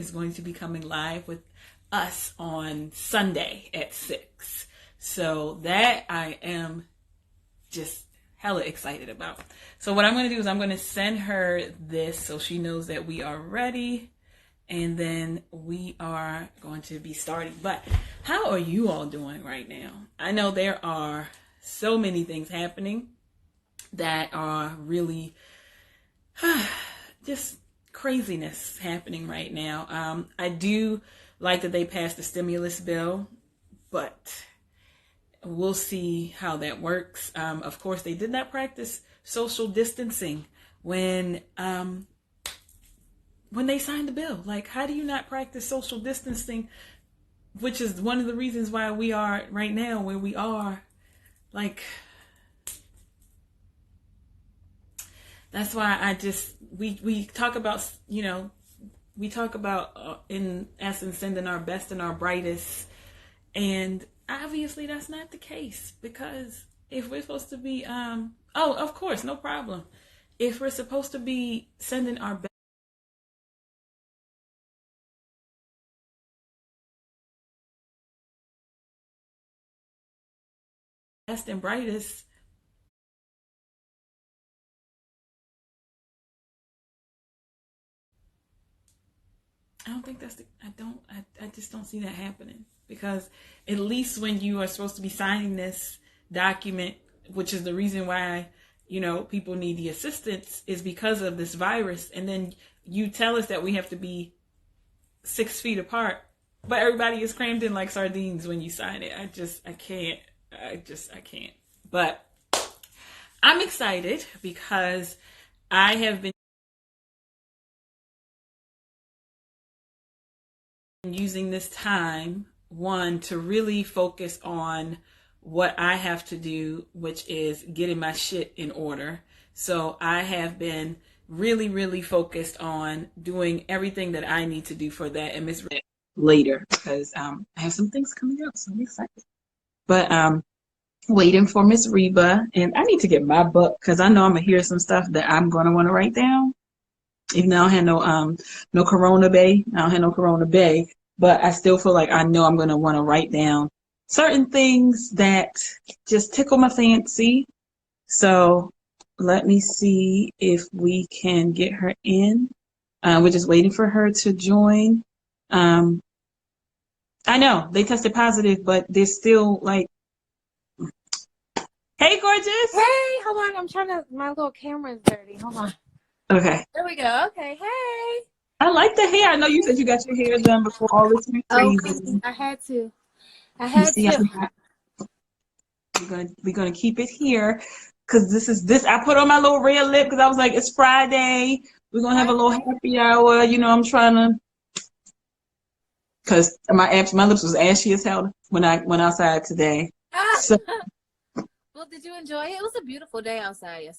is going to be coming live with us on Sunday at 6. So that I am just hella excited about. So what I'm going to do is I'm going to send her this so she knows that we are ready, and then we are going to be starting. But how are you all doing right now? I know there are so many things happening that are really just craziness happening right now. I do like that they passed the stimulus bill, but we'll see how that works. Of course, they did not practice social distancing when they signed the bill. Like, how do you not practice social distancing, which is one of the reasons why we are right now where we are? Like, that's why we talk about, we talk about in essence sending our best and our brightest, and obviously that's not the case, because if we're supposed to be of course, no problem, if we're supposed to be sending our best and brightest, I don't think that's I just don't see that happening, because at least when you are supposed to be signing this document, which is the reason why, people need the assistance, is because of this virus. And then you tell us that we have to be 6 feet apart, but everybody is crammed in like sardines when you sign it. I can't. But I'm excited because I have been using this time, one, to really focus on what I have to do, which is getting my shit in order. So I have been really, really focused on doing everything that I need to do for that, and Miss later, because I have some things coming up, so I'm excited. But waiting for Miss Reba, and I need to get my book, because I know I'm gonna hear some stuff that I'm gonna want to write down. Even though I don't have no Corona Bay, but I still feel like I know I'm gonna want to write down certain things that just tickle my fancy. So let me see if we can get her in. We're just waiting for her to join. I know they tested positive, but they're still like, hey, gorgeous. Hey, hold on. I'm trying to, my little camera's dirty. Hold on. Okay. There we go. Okay. Hey. I like the hair. I know you said you got your hair done before all this went crazy. I had to. We're gonna keep it here, because this I put on my little red lip because I was like, it's Friday. We're gonna have a little happy hour. I'm trying to, because my lips was ashy as hell when I went outside today. So, well, did you enjoy it? It was a beautiful day outside.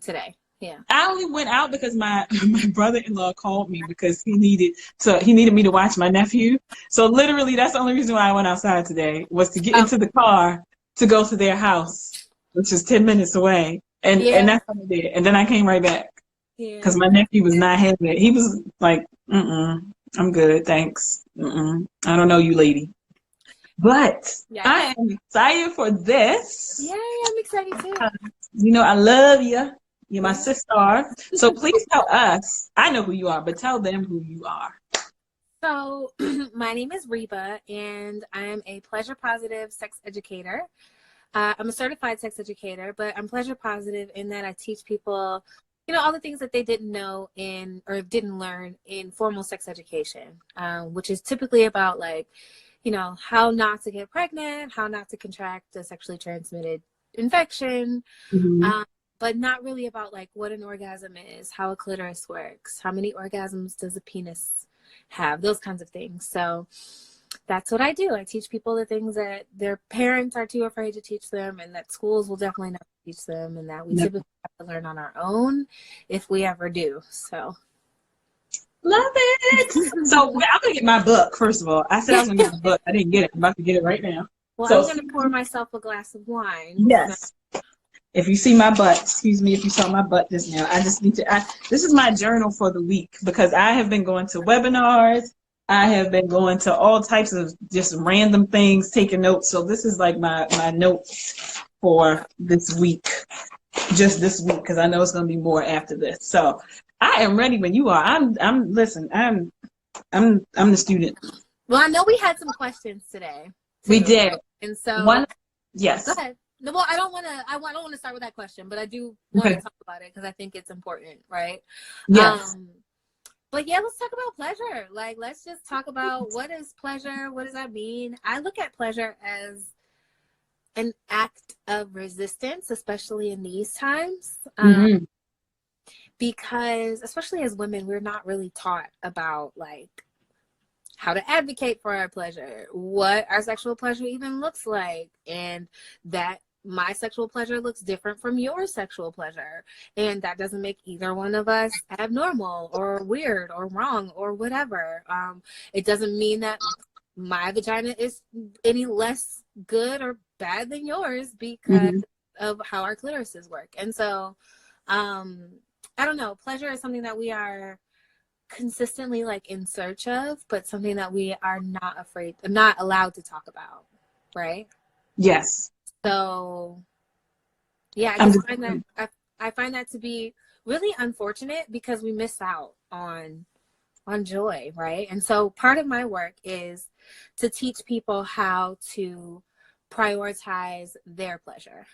Today. Yeah. I only went out because my brother-in-law called me because he needed me to watch my nephew. So literally, that's the only reason why I went outside today, was to get into the car to go to their house, which is 10 minutes away, and that's what I did. And then I came right back because my nephew was not having it. He was like, I'm good, thanks. I don't know you, lady. But I am excited for this. Yeah, I'm excited too. I love you. You're my sister. So please tell us, I know who you are, but tell them who you are. So my name is Reba, and I'm a pleasure positive sex educator. I'm a certified sex educator, but I'm pleasure positive in that I teach people, all the things that they didn't know or didn't learn in formal sex education, which is typically about how not to get pregnant, how not to contract a sexually transmitted infection, but not really about what an orgasm is, how a clitoris works, how many orgasms does a penis have, those kinds of things. So that's what I do. I teach people the things that their parents are too afraid to teach them, and that schools will definitely not teach them, and that we typically have to learn on our own if we ever do. So love it. So I'm gonna get my book first of all. I said I was gonna get my book. I didn't get it. I'm about to get it right now. Well, I'm gonna pour myself a glass of wine. Yes. So. If you see my butt, excuse me if you saw my butt just now, I just need to, this is my journal for the week, because I have been going to webinars, I have been going to all types of just random things, taking notes. So this is like my notes for this week, just this week, because I know it's going to be more after this. So I am ready when you are. Listen, I'm the student. Well, I know we had some questions today. We did. And so one, yes. Go ahead. No, well, I don't want to start with that question, but I do want to talk about it because I think it's important, right? Yes. But yeah, let's talk about pleasure. Like, let's just talk about what is pleasure? What does that mean? I look at pleasure as an act of resistance, especially in these times. Because especially as women, we're not really taught about like how to advocate for our pleasure, what our sexual pleasure even looks like, and that my sexual pleasure looks different from your sexual pleasure. And that doesn't make either one of us abnormal or weird or wrong or whatever. It doesn't mean that my vagina is any less good or bad than yours because of how our clitorises work. And so, I don't know, pleasure is something that we are consistently like in search of, but something that we are not allowed to talk about, right? Yes. So yeah, I find that to be really unfortunate because we miss out on joy, right? And so part of my work is to teach people how to prioritize their pleasure.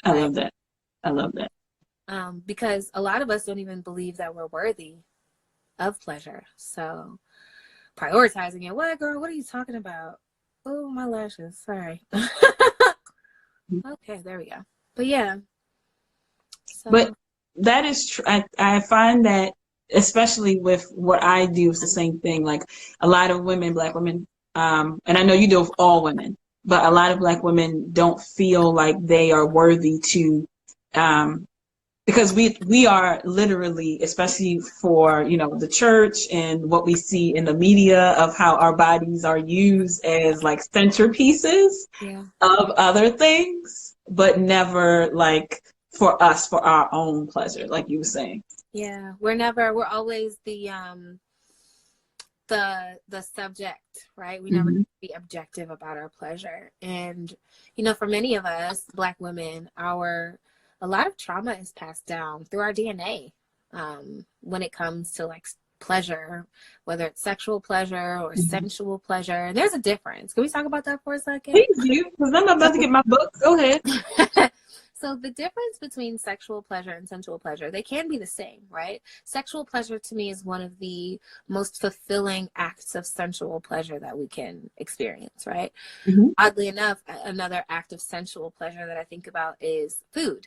I love that. Because a lot of us don't even believe that we're worthy of pleasure. So prioritizing it. What, girl? What are you talking about? Oh, my lashes. Sorry. Okay, there we go. But yeah. So. But that is true. I find that, especially with what I do, it's the same thing. Like a lot of women, Black women, and I know you deal with all women, but a lot of Black women don't feel like they are worthy to, because we are literally, especially for, you know, the church and what we see in the media of how our bodies are used as like centerpieces of other things, but never like for us, for our own pleasure, like you were saying. Yeah, we're always the subject, right? We never be objective about our pleasure. And, you know, for many of us, Black women, a lot of trauma is passed down through our DNA when it comes to like pleasure, whether it's sexual pleasure or sensual pleasure. And there's a difference. Can we talk about that for a second? Please do, because I'm about to get my book. Go ahead. So the difference between sexual pleasure and sensual pleasure, they can be the same, right? Sexual pleasure to me is one of the most fulfilling acts of sensual pleasure that we can experience, right? Oddly enough, another act of sensual pleasure that I think about is food,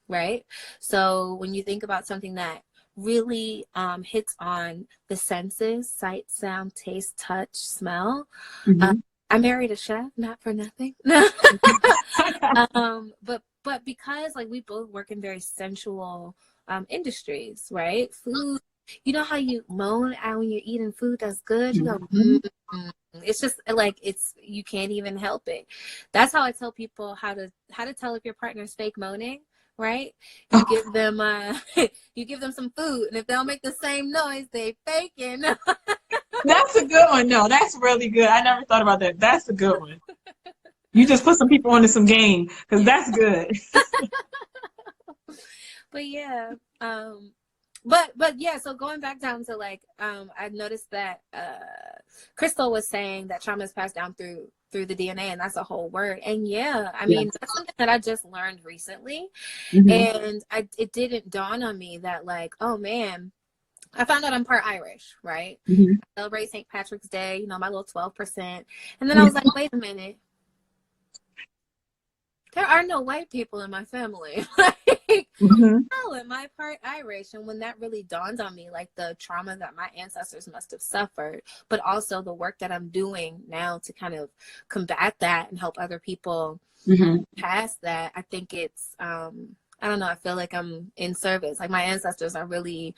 right? So when you think about something that really hits on the senses, sight, sound, taste, touch, smell. I married a chef, not for nothing. But because like we both work in very sensual industries, right? Food, you know how you moan out when you're eating food that's good? You go, It's just like you can't even help it. That's how I tell people how to tell if your partner's fake moaning, right? You give them you give them some food, and if they don't make the same noise, they faking. That's a good one. No, that's really good. I never thought about that. That's a good one. You just put some people into some game, because that's good. But yeah, but yeah, so going back down to like, I noticed that Crystal was saying that trauma is passed down through the DNA, and that's a whole word. And yeah, I mean, that's something that I just learned recently. And it didn't dawn on me that like, oh man, I found out I'm part Irish, right? I celebrate St. Patrick's Day, you know, my little 12%. And then I was like, wait a minute. There are no white people in my family. How am I part Irish? And when that really dawned on me, like the trauma that my ancestors must have suffered, but also the work that I'm doing now to kind of combat that and help other people past that, I think it's, I don't know, I feel like I'm in service. Like my ancestors are really,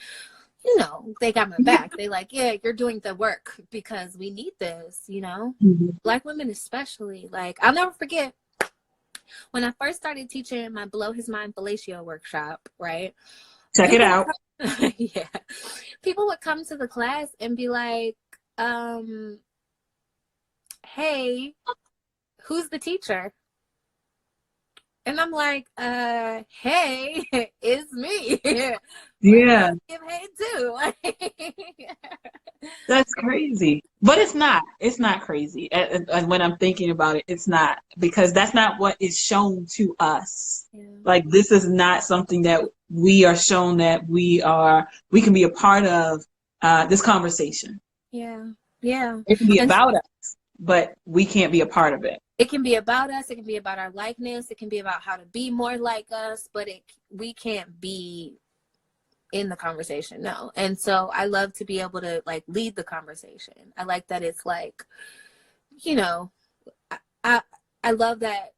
you know, they got my back. They like, yeah, you're doing the work because we need this, you know? Black women especially. Like, I'll never forget when I first started teaching my Below His Mind Fellatio workshop, right? Check it out. Yeah. People would come to the class and be like, hey, who's the teacher? And I'm like, hey, it's me. Yeah. Give hey too. That's crazy. But it's not. It's not crazy. And when I'm thinking about it, it's not, because that's not what is shown to us. Yeah. Like, this is not something that we are shown that we can be a part of this conversation. Yeah. Yeah. It can be And about us, but we can't be a part of it. it can be about us. It can be about our likeness. It can be about how to be more like us, but we can't be in the conversation. No. And so I love to be able to like lead the conversation. I like that it's like, you know, I I love that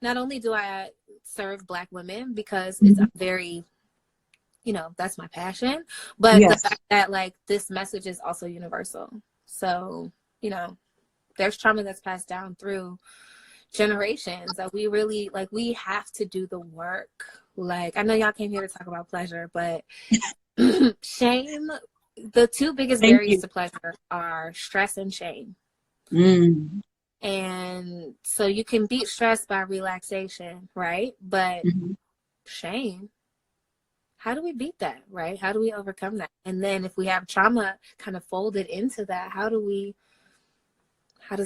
not only do I serve Black women because it's a very, you know, that's my passion, but the Yes. fact that like this message is also universal. So, you know, there's trauma that's passed down through generations that we really like, we have to do the work. Like, I know y'all came here to talk about pleasure, but shame, the two biggest Thank barriers you. to pleasure are stress and shame. Mm. And so you can beat stress by relaxation, right? But shame, how do we beat that, right? How do we overcome that? And then if we have trauma kind of folded into that, how does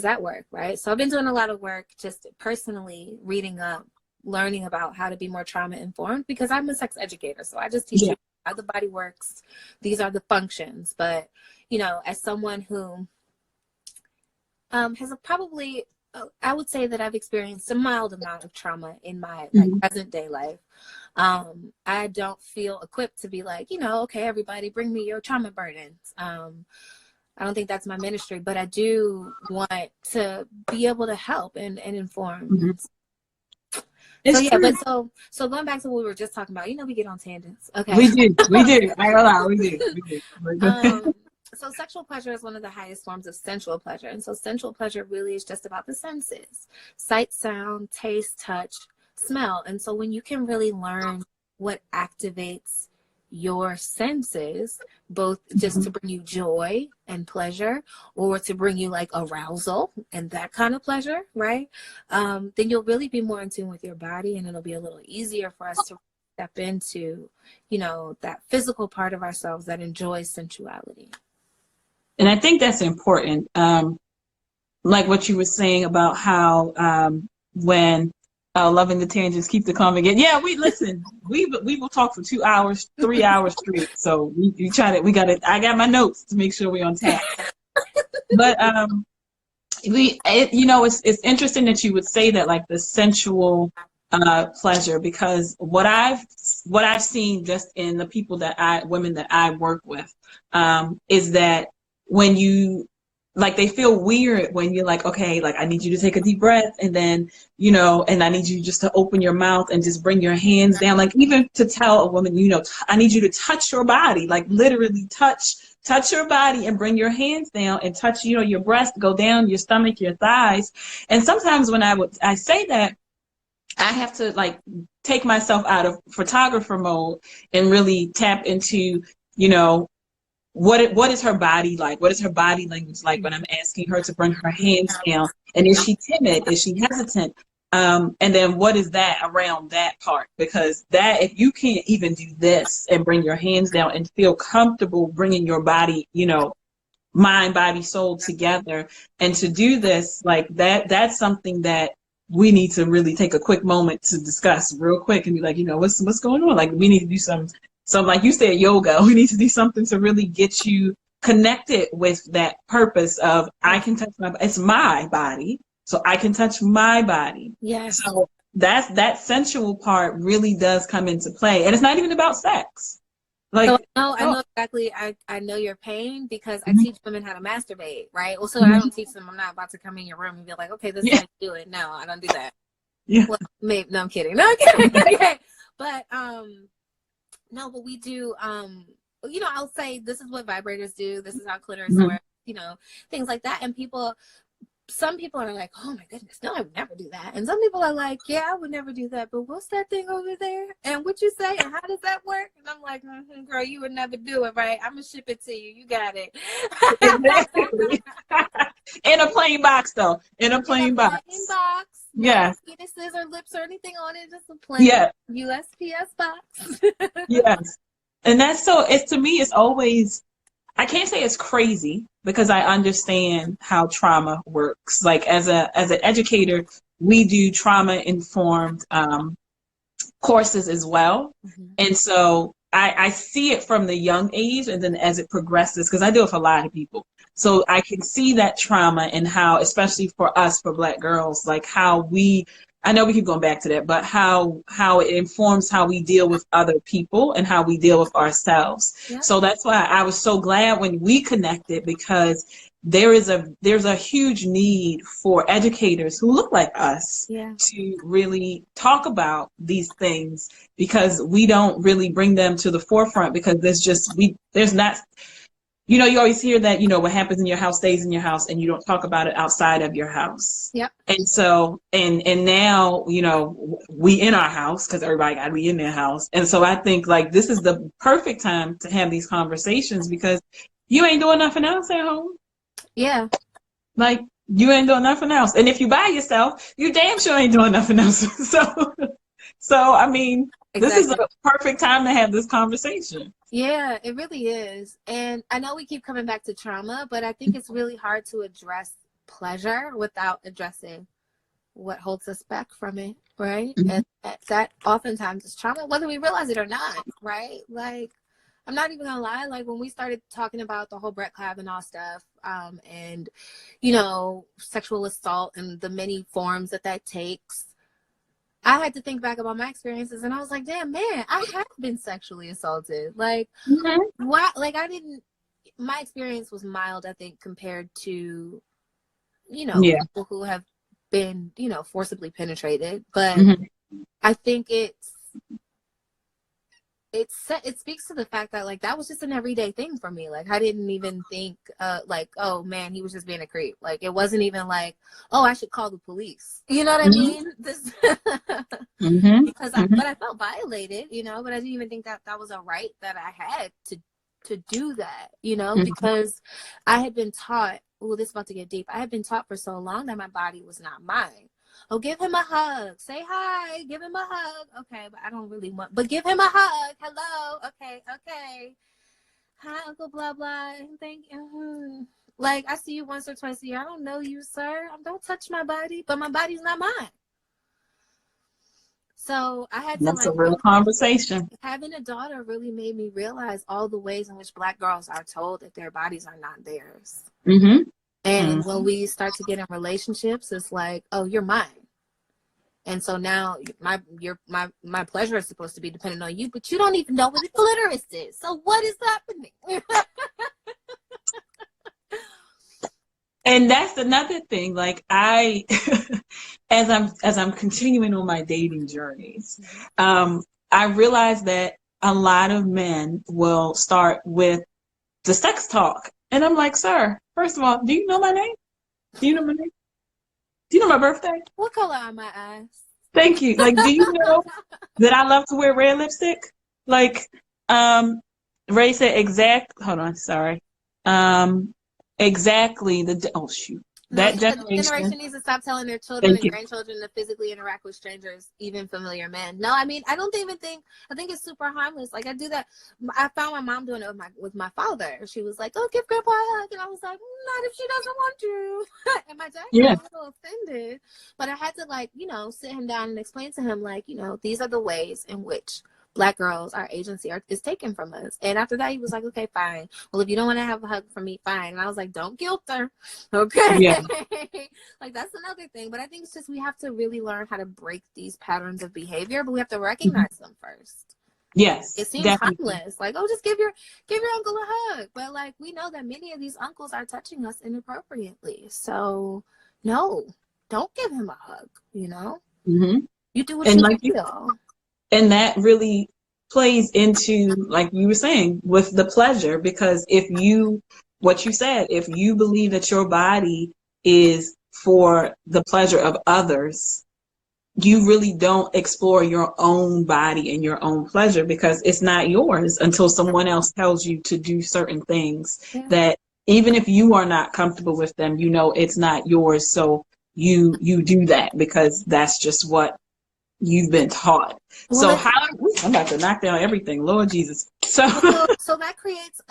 that work, right? So I've been doing a lot of work just personally, reading up, learning about how to be more trauma informed, because I'm a sex educator. So I just teach you how the body works. These are the functions. But, you know, as someone who has probably, I would say that I've experienced a mild amount of trauma in my like present day life. I don't feel equipped to be like, you know, okay, everybody bring me your trauma burdens. I don't think that's my ministry, but I do want to be able to help and inform. So yeah, but so going back to what we were just talking about, you know, we get on tangents. Okay. We do. I don't know. We do. So sexual pleasure is one of the highest forms of sensual pleasure. And so sensual pleasure really is just about the senses: sight, sound, taste, touch, smell. And so when you can really learn what activates your senses, both just to bring you joy and pleasure, or to bring you like arousal and that kind of pleasure, right? Then you'll really be more in tune with your body, and it'll be a little easier for us to step into, you know, that physical part of ourselves that enjoys sensuality. And I think that's important. Like what you were saying about how when loving the tangents, keep the calm again. Yeah, we listen. We will talk for 2 hours, 3 hours straight. So we try to. We got it. I got my notes to make sure we're on tap. But you know, it's interesting that you would say that, like the sensual pleasure, because what I've seen just in the women that I work with, is that when you, like, they feel weird when you're like, okay, like I need you to take a deep breath, and then, you know, and I need you just to open your mouth and just bring your hands down. Like, even to tell a woman, you know, I need you to touch your body, like literally touch your body and bring your hands down and touch, you know, your breast, go down your stomach, your thighs. And sometimes when I say that, I have to like take myself out of photographer mode and really tap into, you know, what is her body like? What is her body language like when I'm asking her to bring her hands down? And is she timid? Is she hesitant? And then what is that around that part? Because that, if you can't even do this and bring your hands down and feel comfortable bringing your body, you know, mind, body, soul together, and to do this, like that's something that we need to really take a quick moment to discuss real quick and be like, you know, what's going on? Like, we need to do some, like you said, yoga. We need to do something to really get you connected with that purpose of, I can touch it's my body, so I can touch my body. Yes. So that sensual part really does come into play. And it's not even about sex. Like, so, no, I know exactly. I know your pain, because I teach women how to masturbate, right? Well, so I don't teach them. I'm not about to come in your room and be like, okay, this is how you do it. No, I don't do that. Yeah. Well, maybe, no, I'm kidding. No, I'm kidding. Okay. But no, but we do. You know, I'll say this is what vibrators do. This is how clitoris works. You know, things like that. And some people are like, oh my goodness, no, I would never do that. And some people are like, yeah, I would never do that. But what's that thing over there? And what you say? And how does that work? And I'm like, girl, you would never do it, right? I'm going to ship it to you. You got it. Exactly. In a plain box, though. In a plain box. No penises or lips or anything on it. Just a plain USPS box. Yes. And that's so, it's, to me, it's always, I can't say it's crazy because I understand how trauma works. Like as an educator, we do trauma informed courses as well. And so I see it from the young age, and then as it progresses, because I do it for a lot of people. So I can see that trauma and how, especially for us, for Black girls, like how we, I know we keep going back to that, but how it informs how we deal with other people and how we deal with ourselves. Yep. So that's why I was so glad when we connected, because there's a huge need for educators who look like us to really talk about these things, because we don't really bring them to the forefront, because there's not, you know, you always hear that, you know, what happens in your house stays in your house, and you don't talk about it outside of your house. Yep. And so, and now, you know, we in our house, because everybody got to be in their house. And so I think like this is the perfect time to have these conversations, because you ain't doing nothing else at home. Yeah. Like you ain't doing nothing else. And if you by yourself, you damn sure ain't doing nothing else. So I mean, This is a perfect time to have this conversation. Yeah, it really is. And I know we keep coming back to trauma, but I think it's really hard to address pleasure without addressing what holds us back from it, right? And that oftentimes is trauma, whether we realize it or not, right? Like, I'm not even gonna lie, like when we started talking about the whole Brett Kavanaugh stuff, and, you know, sexual assault and the many forms that takes, I had to think back about my experiences, and I was like, damn, man, I have been sexually assaulted. Like, why? Like, my experience was mild, I think, compared to, you know, people who have been, you know, forcibly penetrated. But I think it speaks to the fact that, like, that was just an everyday thing for me. Like, I didn't even think, like, oh man, he was just being a creep. Like, it wasn't even like, oh, I should call the police. You know what I mean? This, because but I felt violated, you know. But I didn't even think that was a right that I had to do that, you know, because I had been taught. Oh, this is about to get deep. I had been taught for so long that my body was not mine. Oh, give him a hug. Say hi. Give him a hug. Okay, but I don't really want. But give him a hug. Hello. Okay. Hi, Uncle blah blah. Thank you. Like, I see you once or twice a year. I don't know you, sir. Don't touch my body. But my body's not mine. So I had to. That's a real conversation. Having a daughter really made me realize all the ways in which Black girls are told that their bodies are not theirs. And when we start to get in relationships, it's like, oh, you're mine. And so now my pleasure is supposed to be dependent on you, but you don't even know what a clitoris is. So what is happening? And that's another thing. Like as I'm continuing on my dating journeys, I realized that a lot of men will start with the sex talk. And I'm like, sir, first of all, do you know my name? Do you know my name? Do you know my birthday? What color are my eyes? Thank you. Like, do you know that I love to wear red lipstick? Like, Ray said hold on, sorry. Exactly oh shoot. That generation needs to stop telling their children and grandchildren to physically interact with strangers, even familiar men. No, I mean, I think it's super harmless. Like, I do that. I found my mom doing it with my father. She was like, oh, give grandpa a hug. And I was like, not if she doesn't want to. And my dad got a little offended. But I had to, like, you know, sit him down and explain to him, like, you know, these are the ways in which Black girls, our agency is taken from us. And after that, he was like, okay, fine. Well, if you don't want to have a hug from me, fine. And I was like, don't guilt her. Okay. Yeah. Like, that's another thing. But I think it's just, we have to really learn how to break these patterns of behavior, but we have to recognize them first. Yes. It seems harmless. Like, oh, just give your uncle a hug. But, like, we know that many of these uncles are touching us inappropriately. So, no, don't give him a hug, you know? You do what you feel. And that really plays into, like you were saying, with the pleasure, because if you believe that your body is for the pleasure of others, you really don't explore your own body and your own pleasure, because it's not yours until someone else tells you to do certain things that even if you are not comfortable with them, you know it's not yours. So you do that because that's just what you've been taught. Well, So I'm about to knock down everything, Lord Jesus. So so that creates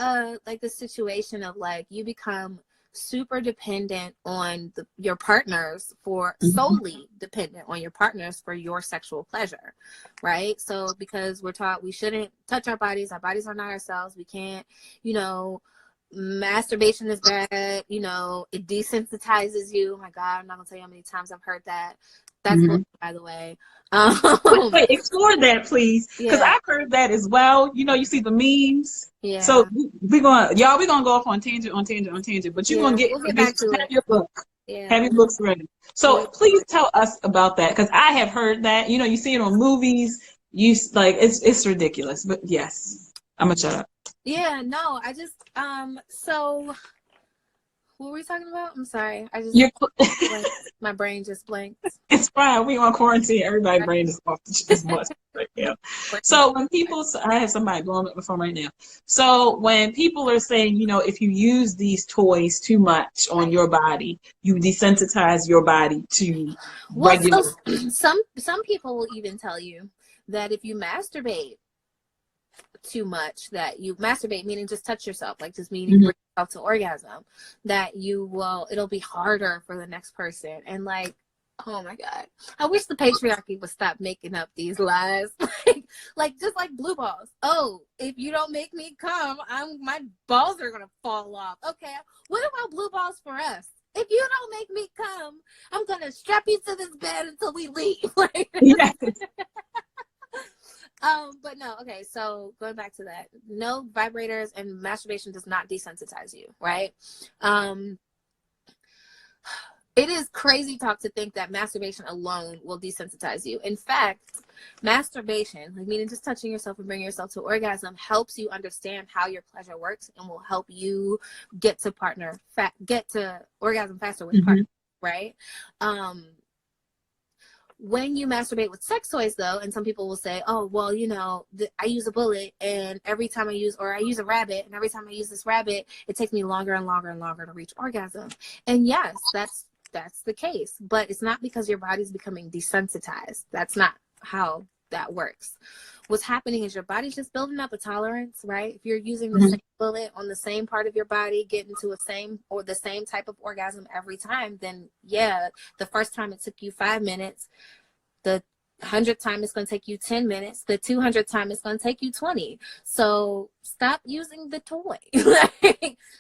like the situation of like you become super dependent on your partners for solely dependent on your partners for your sexual pleasure, right? So because we're taught we shouldn't touch our bodies are not ourselves, we can't, you know, masturbation is bad, you know, it desensitizes you. Oh my God, I'm not gonna tell you how many times I've heard that. That's bullshit, by the way. wait, explore that, please, because Yeah, I've heard that as well. You know, you see the memes. yeah, So we're gonna go off on tangent, but you're gonna yeah. get We'll get back to have it. your book, Yeah, have your books ready. yeah. So please tell us about that, because I have heard that. You know, you see it on movies. Like it's ridiculous, but yes, I'm gonna shut up. Yeah, no, I just so what were we talking about? I'm sorry. I just You're, blanked. My brain just blanked. it's fine. We on quarantine. Everybody's brain is off the bus right now. So when I have somebody blowing up the phone right now. So when people are saying, you know, if you use these toys too much on your body, you desensitize your body to Well, so regular. some people will even tell you that if you masturbate too much, that you masturbate, meaning just touch yourself, like just meaning bring yourself to orgasm, that it'll be harder for the next person. And like, oh my God, I wish the patriarchy would stop making up these lies. like just like blue balls. Oh, if you don't make me come, my balls are gonna fall off. Okay, what about blue balls for us? If you don't make me come, I'm gonna strap you to this bed until we leave. Yes. But no, okay, so going back to that, no, vibrators and masturbation does not desensitize you, right? It is crazy talk to think that masturbation alone will desensitize you. In fact, masturbation, like meaning just touching yourself and bringing yourself to orgasm, helps you understand how your pleasure works and will help you get to orgasm faster with partner, right? When you masturbate with sex toys, though, and some people will say, oh, well, you know, I use a bullet, and every time I use a rabbit, and every time I use this rabbit, it takes me longer and longer and longer to reach orgasm. And yes, that's the case, but it's not because your body's becoming desensitized. That's not how that works. What's happening is your body's just building up a tolerance, right? If you're using the same bullet on the same part of your body, getting to the same type of orgasm every time, then yeah, the first time it took you 5 minutes, the 100th time it's going to take you 10 minutes, the 200th time it's going to take you 20. So stop using the toy.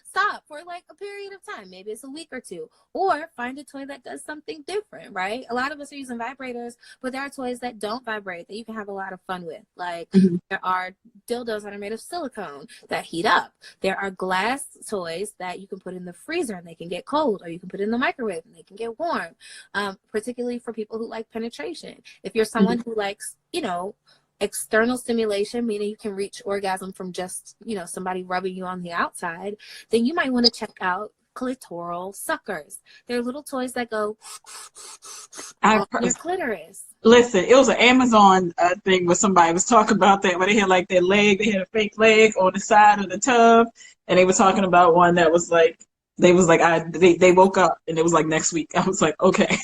Stop for like a period of time. Maybe it's a week or two, or find a toy that does something different, right? A lot of us are using vibrators, but there are toys that don't vibrate that you can have a lot of fun with. Like there are dildos that are made of silicone that heat up. There are glass toys that you can put in the freezer and they can get cold, or you can put in the microwave and they can get warm. Particularly for people who like penetration. If you're someone who likes, you know, external stimulation, meaning you can reach orgasm from just, you know, somebody rubbing you on the outside, then you might want to check out clitoral suckers. They're little toys that go on your clitoris. Listen, it was an Amazon thing where somebody was talking about that, where they had like their leg, they had a fake leg on the side of the tub, and they were talking about one that was like, they woke up and it was like next week. I was like, okay.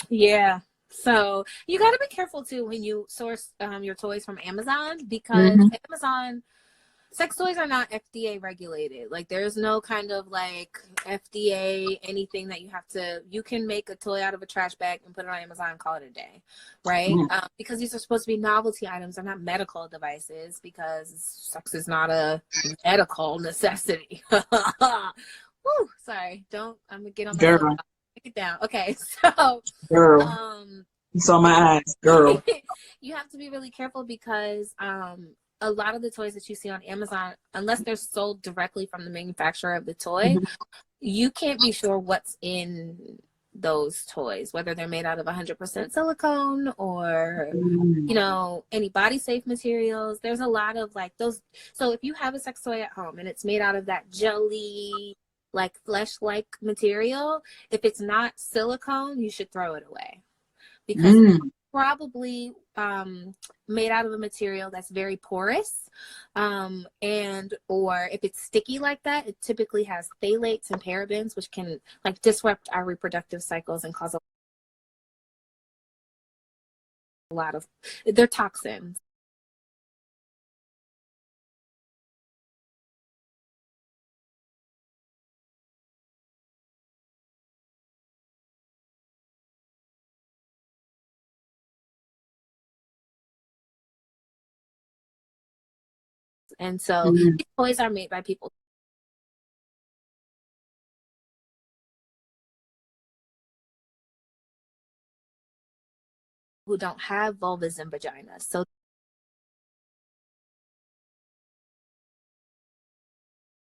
Yeah. So you got to be careful too when you source your toys from Amazon, because Amazon sex toys are not FDA regulated. Like there's no kind of like FDA anything that you can make a toy out of a trash bag and put it on Amazon and call it a day, right? Because these are supposed to be novelty items. They're not medical devices, because sex is not a medical necessity. Woo, sorry. I'm gonna get on my Girl. Take it down. Okay, so Girl. You saw my eyes, girl. You have to be really careful, because a lot of the toys that you see on Amazon, unless they're sold directly from the manufacturer of the toy, you can't be sure what's in those toys, whether they're made out of 100% silicone or you know, any body safe materials. There's a lot of like those. So if you have a sex toy at home and it's made out of that jelly, like flesh-like material, if it's not silicone, you should throw it away, because probably made out of a material that's very porous, and or if it's sticky like that, it typically has phthalates and parabens, which can like disrupt our reproductive cycles and cause a lot of, they're toxins. And so these toys are made by people who don't have vulvas and vaginas. So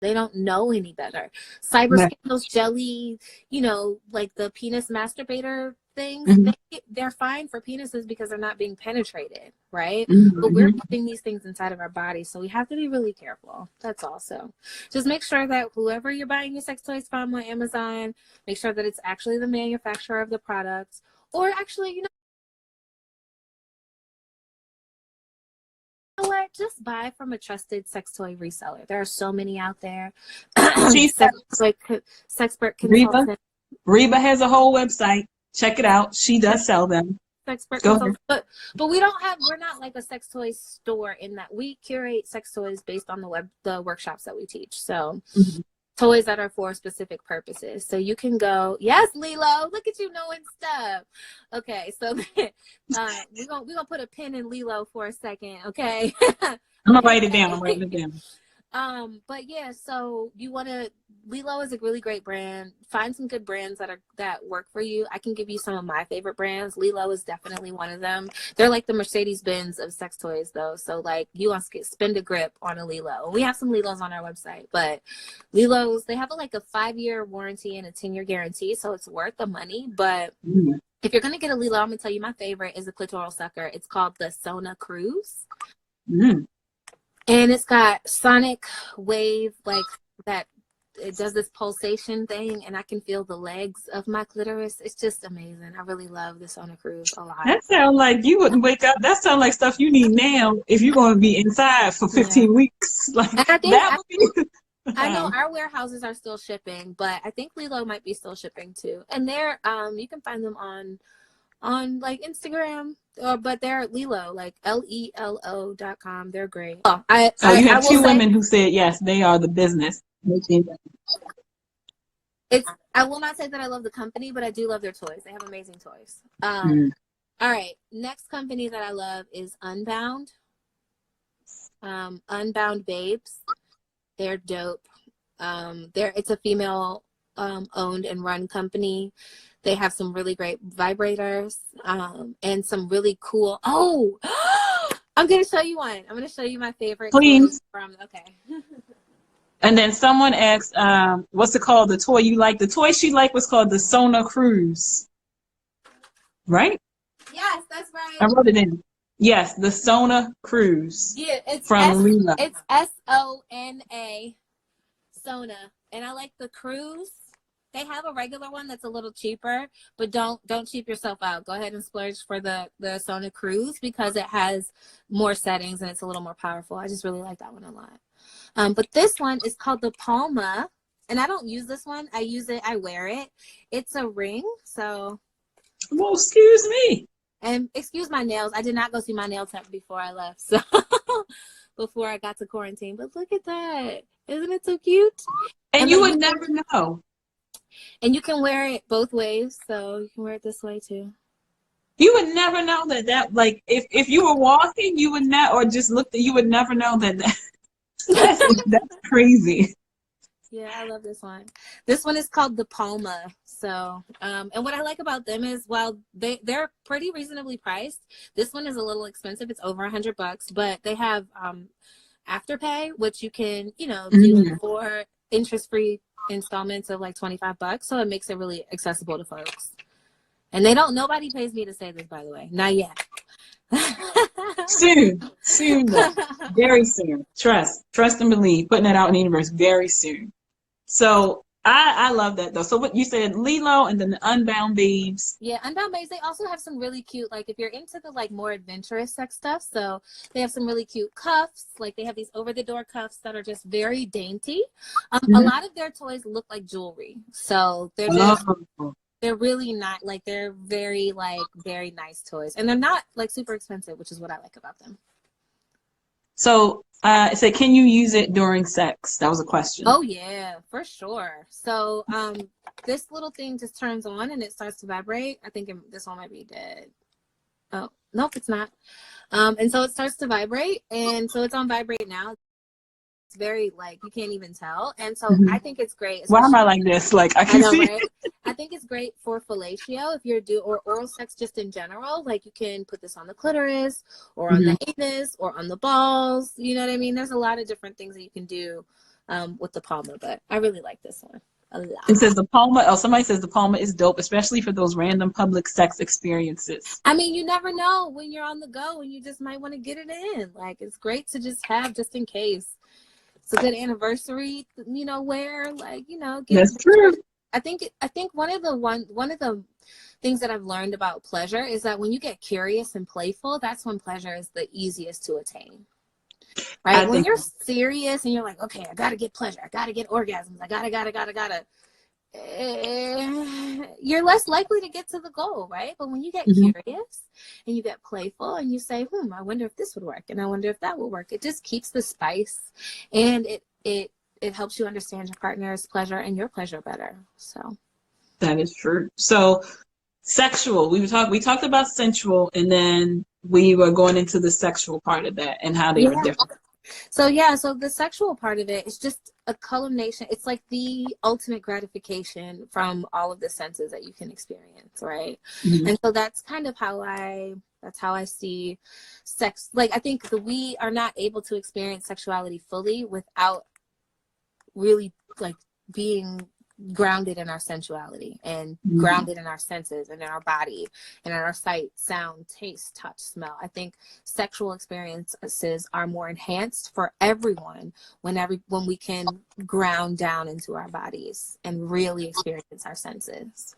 they don't know any better. Cyber scandals, jelly, you know, like the penis masturbator things, they're fine for penises because they're not being penetrated, right? But we're putting these things inside of our bodies, so we have to be really careful. That's also. Just make sure that whoever you're buying your sex toys from on Amazon, make sure that it's actually the manufacturer of the product, or actually, you know what? Just buy from a trusted sex toy reseller. There are so many out there. Sexpert Consultants. Reba has a whole website. Check it out. She does sell them. Sexpert Consultants. But we're not like a sex toy store in that we curate sex toys based on the workshops that we teach. So toys that are for specific purposes. So you can go, yes, Lilo, look at you knowing stuff. Okay, so we're gonna put a pin in Lilo for a second, okay? I'm gonna write it down. I'm writing it down. But yeah, so Lilo is a really great brand. Find some good brands that work for you. I can give you some of my favorite brands. Lilo is definitely one of them. They're like the Mercedes-Benz of sex toys though. So like you want to spend a grip on a Lilo. We have some Lilos on our website, but Lilos, they have like a 5-year warranty and a 10-year guarantee. So it's worth the money. But if you're going to get a Lilo, I'm going to tell you my favorite is a clitoral sucker. It's called the Sona Cruise. And it's got sonic wave, like that. It does this pulsation thing, and I can feel the legs of my clitoris. It's just amazing. I really love this on a cruise a lot. That sounds like you wouldn't wake up. That sounds like stuff you need now if you're going to be inside for 15 weeks. Like that would be. I know our warehouses are still shipping, but I think Lilo might be still shipping too. And they're you can find them on like Instagram, but they're Lilo, like LELO.com. They're great. You have two women who said yes, they are the business. I will not say that I love the company, but I do love their toys. They have amazing toys. All right, next company that I love is Unbound. Unbound Babes. They're dope. It's a female owned and run company. They have some really great vibrators and some really cool. Oh, I'm going to show you one. I'm going to show you my favorite. Please. Okay. And then someone asked, what's it called? The toy you like? The toy she liked was called the Sona Cruise. Right? Yes, that's right. I wrote it in. Yes, the Sona Cruise. Yeah, it's from Lila. It's SONA, Sona. And I like the Cruise. They have a regular one that's a little cheaper, but don't cheap yourself out. Go ahead and splurge for the Sona Cruise because it has more settings and it's a little more powerful. I just really like that one a lot. But this one is called the Palma, and I don't use this one. I wear it. It's a ring, so. Well, excuse me. And excuse my nails. I did not go see my nail tech before I left, so before I got to quarantine. But look at that. Isn't it so cute? And you would never know. And you can wear it both ways, so you can wear it this way too. You would never know that like if you were walking, you would not, or just looked, you would never know that. That's crazy. Yeah, I love this one. This one is called the Palma. So, and what I like about them is, while they're pretty reasonably priced, this one is a little expensive. It's over $100, but they have Afterpay, which you can, do for interest-free installments of like $25. So it makes it really accessible to folks. And nobody pays me to say this, by the way. Not yet. Soon, very soon. Trust and believe. Putting it out in the universe very soon. So I love that though. So what you said, Lilo and then the Unbound Babes. Yeah, Unbound Babes, they also have some really cute, like if you're into the like more adventurous sex stuff, so they have some really cute cuffs. Like they have these over-the-door cuffs that are just very dainty. A lot of their toys look like jewelry. So they're just Oh. they're really not like they're very very nice toys. And they're not like super expensive, which is what I like about them. So it said, can you use it during sex? That was a question. Oh yeah, for sure. So this little thing just turns on and it starts to vibrate. I think this one might be dead. Oh, nope, it's not. And so it starts to vibrate, and so it's on vibrate now. It's very like you can't even tell, and so I think it's great. Why am I like this? Like I can see. Right? I think it's great for fellatio if you're or oral sex just in general. Like you can put this on the clitoris or on the anus or on the balls. You know what I mean? There's a lot of different things that you can do with the Palma, but I really like this one a lot. It says the Palma. Oh, somebody says the Palma is dope, especially for those random public sex experiences. I mean, you never know when you're on the go and you just might want to get it in. Like it's great to just have just in case. It's a good anniversary, you know, wear like, you know, That's true. I think one of the things that I've learned about pleasure is that when you get curious and playful, that's when pleasure is the easiest to attain. Right? When you're serious and you're like, okay, I gotta get pleasure, I gotta get orgasms, I gotta, you're less likely to get to the goal, right? But when you get curious and you get playful and you say, I wonder if this would work and I wonder if that would work, it just keeps the spice and it helps you understand your partner's pleasure and your pleasure better. So that is true. So sexual, we talked about sensual, and then we were going into the sexual part of that and how they are different. So the sexual part of it is just a culmination. It's like the ultimate gratification from all of the senses that you can experience, right? And so that's kind of how I see sex. Like I think that we are not able to experience sexuality fully without really like being grounded in our sensuality and grounded in our senses and in our body and in our sight, sound, taste, touch, smell. I think sexual experiences are more enhanced for everyone when we can ground down into our bodies and really experience our senses.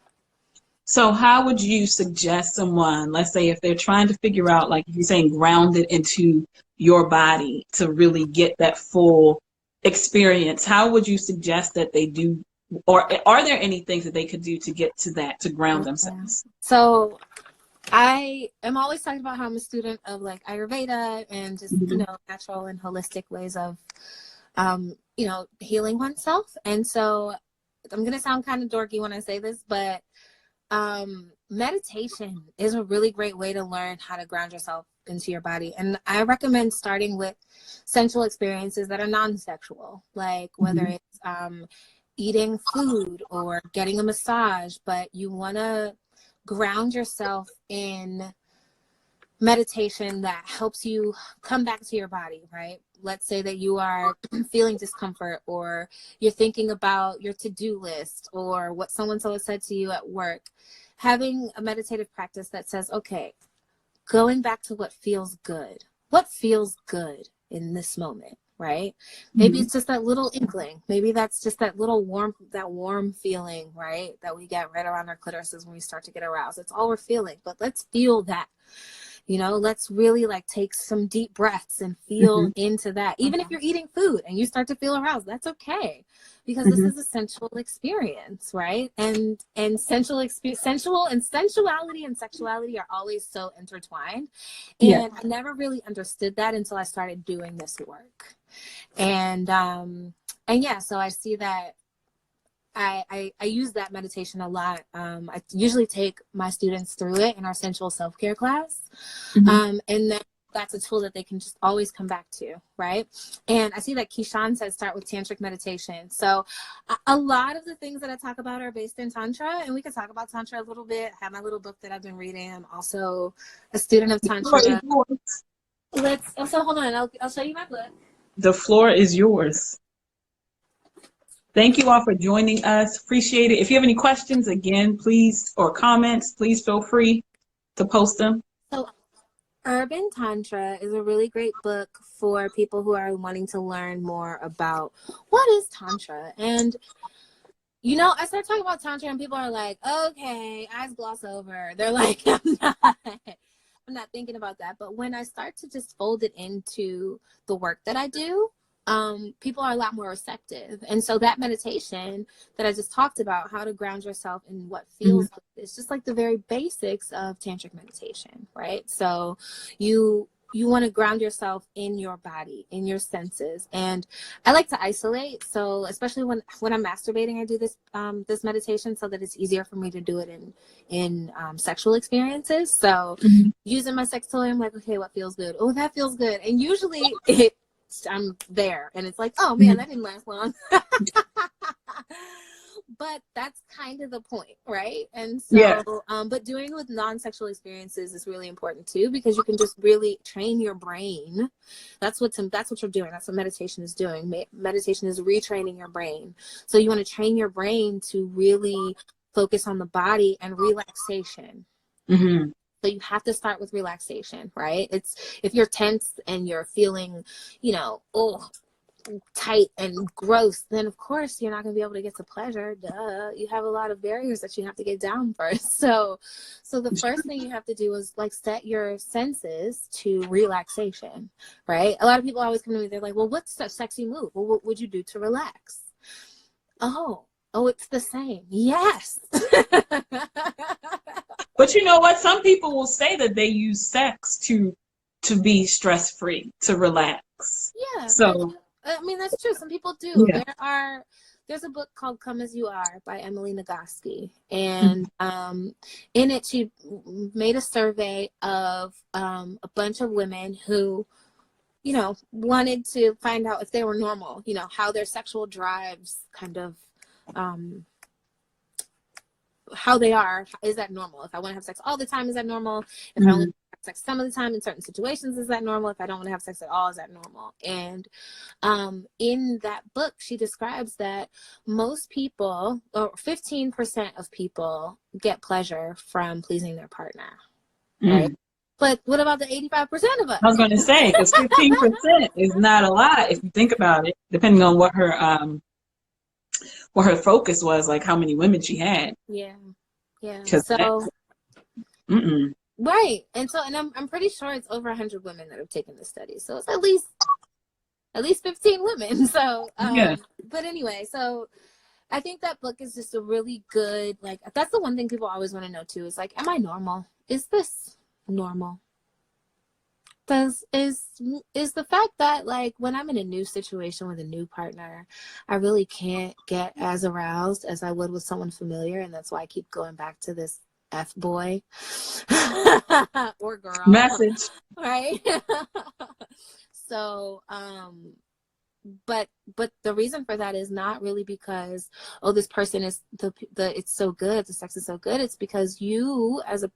So how would you suggest someone, let's say if they're trying to figure out, like you're saying, grounded into your body to really get that full experience, how would you suggest that they do? Or are there any things that they could do to get to that, to ground themselves? So I am always talking about how I'm a student of like Ayurveda and just, you know, natural and holistic ways of, you know, healing oneself. And so I'm going to sound kind of dorky when I say this, but meditation is a really great way to learn how to ground yourself into your body. And I recommend starting with sensual experiences that are non-sexual, like whether it's, eating food or getting a massage, but you want to ground yourself in meditation that helps you come back to your body, right? Let's say that you are feeling discomfort or you're thinking about your to-do list or what so-and-so has said to you at work. Having a meditative practice that says, okay, going back to what feels good. What feels good in this moment? Right? Maybe it's just that little inkling. Maybe that's just that little warm feeling, right? That we get right around our clitorises when we start to get aroused. It's all we're feeling, but let's feel that. You know, let's really like take some deep breaths and feel into that. Even if you're eating food and you start to feel aroused, that's okay. Because this is a sensual experience, right? And sensual and sensuality and sexuality are always so intertwined. And I never really understood that until I started doing this work. And yeah, so I see that I use that meditation a lot. I usually take my students through it in our sensual self-care class. And then that's a tool that they can just always come back to, right? And I see that Keyshawn says start with tantric meditation. So a lot of the things that I talk about are based in Tantra, and we can talk about Tantra a little bit. I have my little book that I've been reading. I'm also a student of Tantra. So hold on, I'll show you my book. The floor is yours. Thank you all for joining us. Appreciate it. If you have any questions, again, please, or comments, please feel free to post them. So Urban Tantra is a really great book for people who are wanting to learn more about what is Tantra. And You know, I start talking about tantra and people are like, okay, eyes gloss over. They're like, I'm not thinking about that. But when I start to just fold it into the work that I do, people are a lot more receptive. And so that meditation that I just talked about, how to ground yourself in what feels good, it's just like the very basics of tantric meditation, right? So you want to ground yourself in your body, in your senses. And I like to isolate. So especially when I'm masturbating, I do this this meditation so that it's easier for me to do it in sexual experiences. So using my sex toy, I'm like, okay, what feels good? Oh, that feels good. And usually I'm there and it's like, oh man, that didn't last long. But that's kind of the point, right? And so, but doing it with non-sexual experiences is really important too, because you can just really train your brain. That's what you're doing. That's what meditation is doing. Meditation is retraining your brain. So you want to train your brain to really focus on the body and relaxation. So you have to start with relaxation, right? It's if you're tense and you're feeling, tight and gross, then of course you're not going to be able to get to pleasure. Duh. You have a lot of barriers that you have to get down first. So the first thing you have to do is like set your senses to relaxation, right? A lot of people always come to me, they're like, well, what's a sexy move? Well, what would you do to relax? Oh, it's the same. Yes. But you know what? Some people will say that they use sex to be stress-free, to relax. Yeah. So I mean, that's true. Some people do. Yeah. There's a book called Come As You Are by Emily Nagoski. And in it, she made a survey of a bunch of women who, wanted to find out if they were normal, how their sexual drives kind of, how they are. Is that normal? If I want to have sex all the time, is that normal? If I only have sex some of the time in certain situations, is that normal? If I don't want to have sex at all, is that normal? And in that book, she describes that most people, or 15% of people, get pleasure from pleasing their partner, right? But what about the 85% of us? I was going to say, because 15% is not a lot if you think about it, depending on what her focus was, like how many women she had. Yeah. So, right. And so, and I'm pretty sure it's over 100 women that have taken this study. So it's at least 15 women. So, but anyway, so I think that book is just a really good, like, that's the one thing people always want to know too, is like, am I normal? Is this normal? Is the fact that, like, when I'm in a new situation with a new partner, I really can't get as aroused as I would with someone familiar, and that's why I keep going back to this F boy or girl message, right? So but the reason for that is not really because, oh, this person is it's so good, the sex is so good. It's because you, as a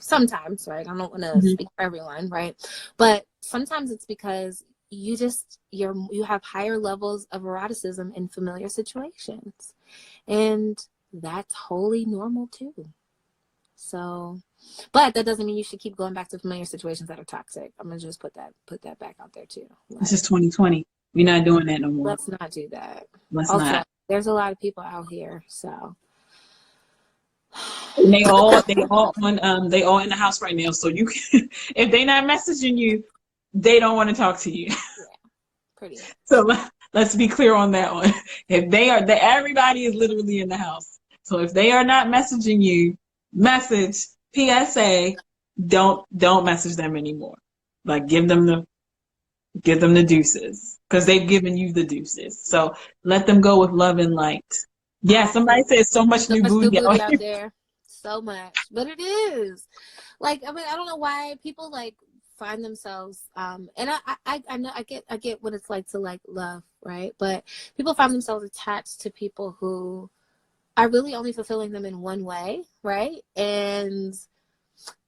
sometimes, right? I don't want to speak for everyone, right? But sometimes it's because you have higher levels of eroticism in familiar situations, and that's wholly normal too. So, but that doesn't mean you should keep going back to familiar situations that are toxic. I'm gonna just put that back out there too. Like, this is 2020. We're not doing that no more. Let's not do that. Let's not. There's a lot of people out here, so. And they all in the house right now. So you can, if they're not messaging you, they don't want to talk to you. Yeah, pretty much. So let's be clear on that one. If everybody is literally in the house. So if they are not messaging you, message PSA. Don't message them anymore. Like give them the deuces, because they've given you the deuces. So let them go with love and light. Yeah, somebody says so much new booty out there. So much. But it is. Like, I mean, I don't know why people like find themselves and I know I get what it's like to like love, right? But people find themselves attached to people who are really only fulfilling them in one way, right? And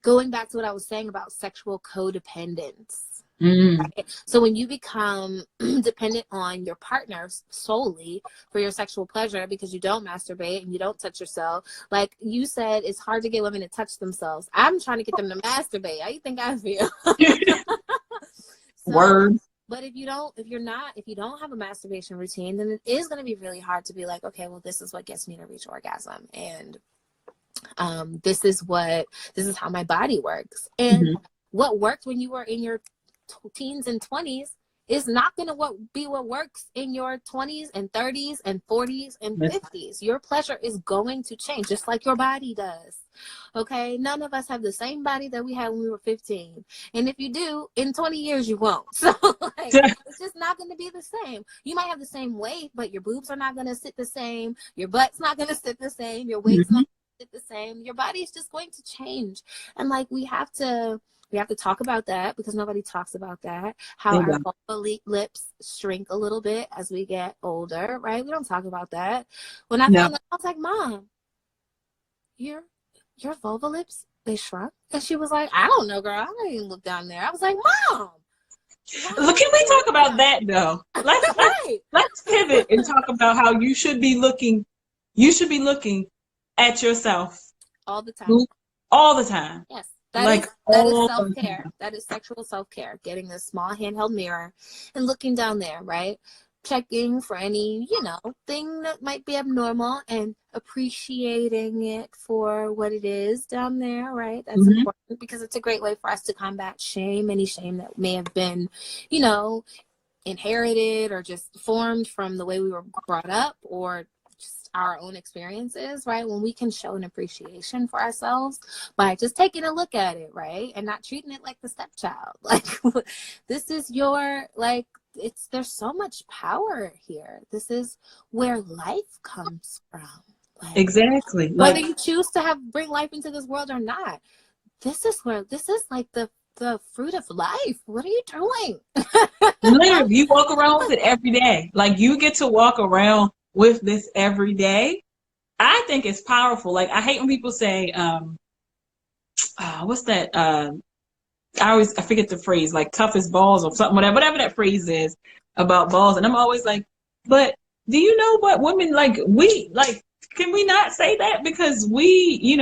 going back to what I was saying about sexual codependence. Right? So when you become dependent on your partner solely for your sexual pleasure because you don't masturbate and you don't touch yourself, like you said, it's hard to get women to touch themselves. I'm trying to get them to masturbate. How do you think I feel? Word. But if you don't have a masturbation routine, then it is going to be really hard to be like, okay, well, this is what gets me to reach orgasm. And this is how my body works. And what worked when you were in your teens and 20s is not going to be what works in your 20s and 30s and 40s and 50s. Your pleasure is going to change, just like your body does. Okay, none of us have the same body that we had when we were 15, and if you do, in 20 years you won't. So like, it's just not going to be the same. You might have the same weight, but your boobs are not going to sit the same, your butt's not going to sit the same, your weight's not going to sit the same. Your body is just going to change. And like, we have to talk about that, because nobody talks about that. How our vulva lips shrink a little bit as we get older, right? We don't talk about that. When I found out, I was like, Mom, your vulva lips, they shrunk? And she was like, I don't know, girl. I didn't even look down there. I was like, Mom. Look, can we talk about that though? Let's pivot and talk about how you should be looking. You should be looking at yourself all the time. All the time. Yes. That is self-care. That is sexual self-care. Getting a small handheld mirror and looking down there, right? Checking for any, thing that might be abnormal and appreciating it for what it is down there, right? That's important, because it's a great way for us to combat shame, any shame that may have been, inherited or just formed from the way we were brought up, or just our own experiences, right? When we can show an appreciation for ourselves by just taking a look at it, right? And not treating it like the stepchild. Like, this is your, like, there's so much power here. This is where life comes from. Like, exactly. Whether you choose to bring life into this world or not, this is like the fruit of life. What are you doing? Literally, you walk around with it every day. Like, you get to walk around with this every day. I think it's powerful. Like, I hate when people say, what's that? I forget the phrase, like tough as balls or something, whatever that phrase is about balls. And I'm always like, but do you know what women can we not say that? Because we,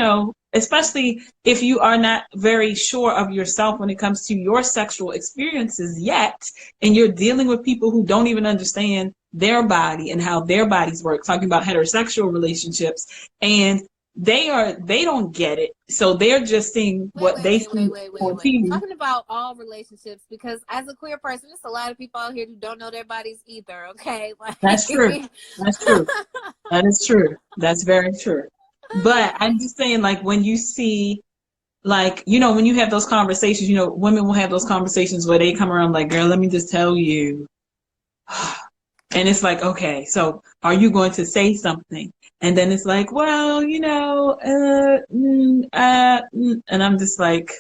especially if you are not very sure of yourself when it comes to your sexual experiences yet, and you're dealing with people who don't even understand their body and how their bodies work, talking about heterosexual relationships, and they don't get it, so they're just seeing what they see on TV. Talking about all relationships, because as a queer person, there's a lot of people out here who don't know their bodies either. Okay, that's true. That is true. That's very true. But I'm just saying, like, when you see, like, when you have those conversations, women will have those conversations where they come around like, girl, let me just tell you. And it's like, okay, so are you going to say something? And then it's like, well, and I'm just like,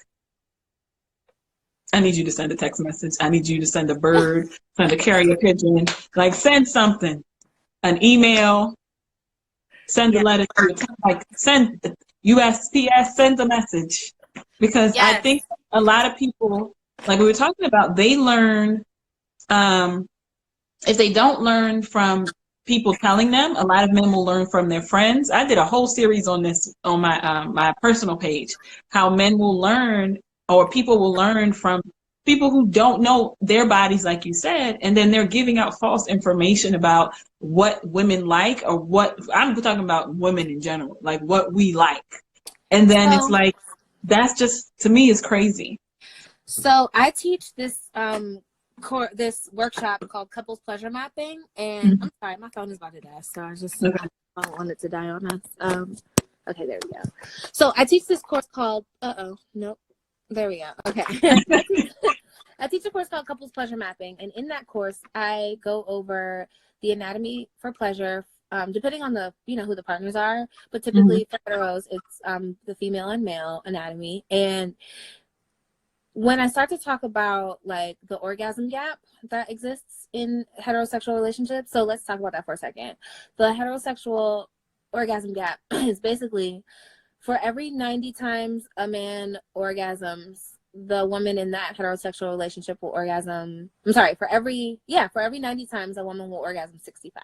I need you to send a text message. I need you to send a bird, send a carrier pigeon, like, send something, an email, send a letter, like, send USPS, send a message. Because I think a lot of people, like we were talking about, they learn, if they don't learn from people telling them, a lot of men will learn from their friends. I did a whole series on this on my my personal page, how men will learn, or people will learn from people who don't know their bodies, like you said, and then they're giving out false information about what women like, or what, I'm talking about women in general, like what we like. And then it's like, that's just, to me, is crazy. So I teach this this workshop called Couples Pleasure Mapping, and I'm sorry, my phone is about to die, so I don't want it to die on us. Okay, there we go. So I teach this course called there we go. Okay. I teach a course called Couples Pleasure Mapping, and in that course I go over the anatomy for pleasure, depending on the who the partners are, but typically for heteros it's the female and male anatomy. And when I start to talk about like the orgasm gap that exists in heterosexual relationships, so let's talk about that for a second. The heterosexual orgasm gap is basically for every 90 times a man orgasms, the woman in that heterosexual relationship will orgasm. I'm sorry, for every 90 times a woman will orgasm 65.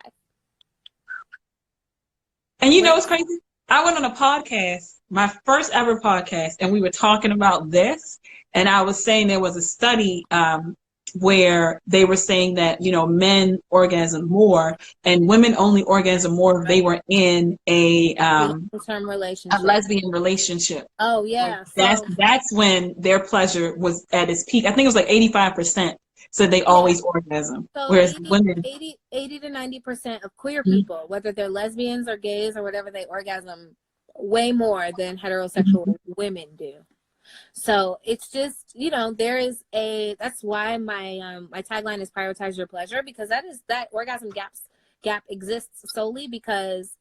And what's crazy? I went on a podcast, my first ever podcast, and we were talking about this. And I was saying there was a study where they were saying that, you know, men orgasm more and women only orgasm more if they were in Long-term a relationship. lesbian relationship. Oh Like yeah. So that's when their pleasure was at its peak. I think it was like 85%. So they yeah. always orgasm. So Whereas women, 80 to 90% of queer Mhm. people, whether they're lesbians or gays or whatever, they orgasm way more than heterosexual Mhm. women do. So it's just, you know, that's why my tagline is prioritize your pleasure, because that orgasm gap exists solely because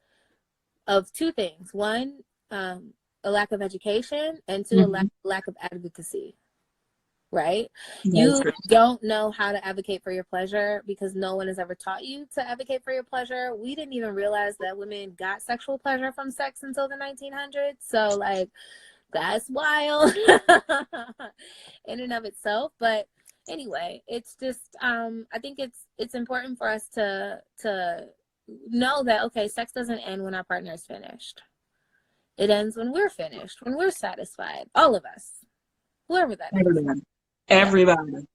of two things. One, a lack of education, and two, a Mhm. lack of advocacy. Right? That's You true. don't know how to advocate for your pleasure because no one has ever taught you to advocate for your pleasure. We didn't even realize that women got sexual pleasure from sex until the 1900s. So like, that's wild in and of itself. But anyway, it's just I think it's important for us to know that, okay, sex doesn't end when our partner is finished. It ends when we're finished, when we're satisfied, all of us, whoever that is. Everybody. Yeah. Everybody.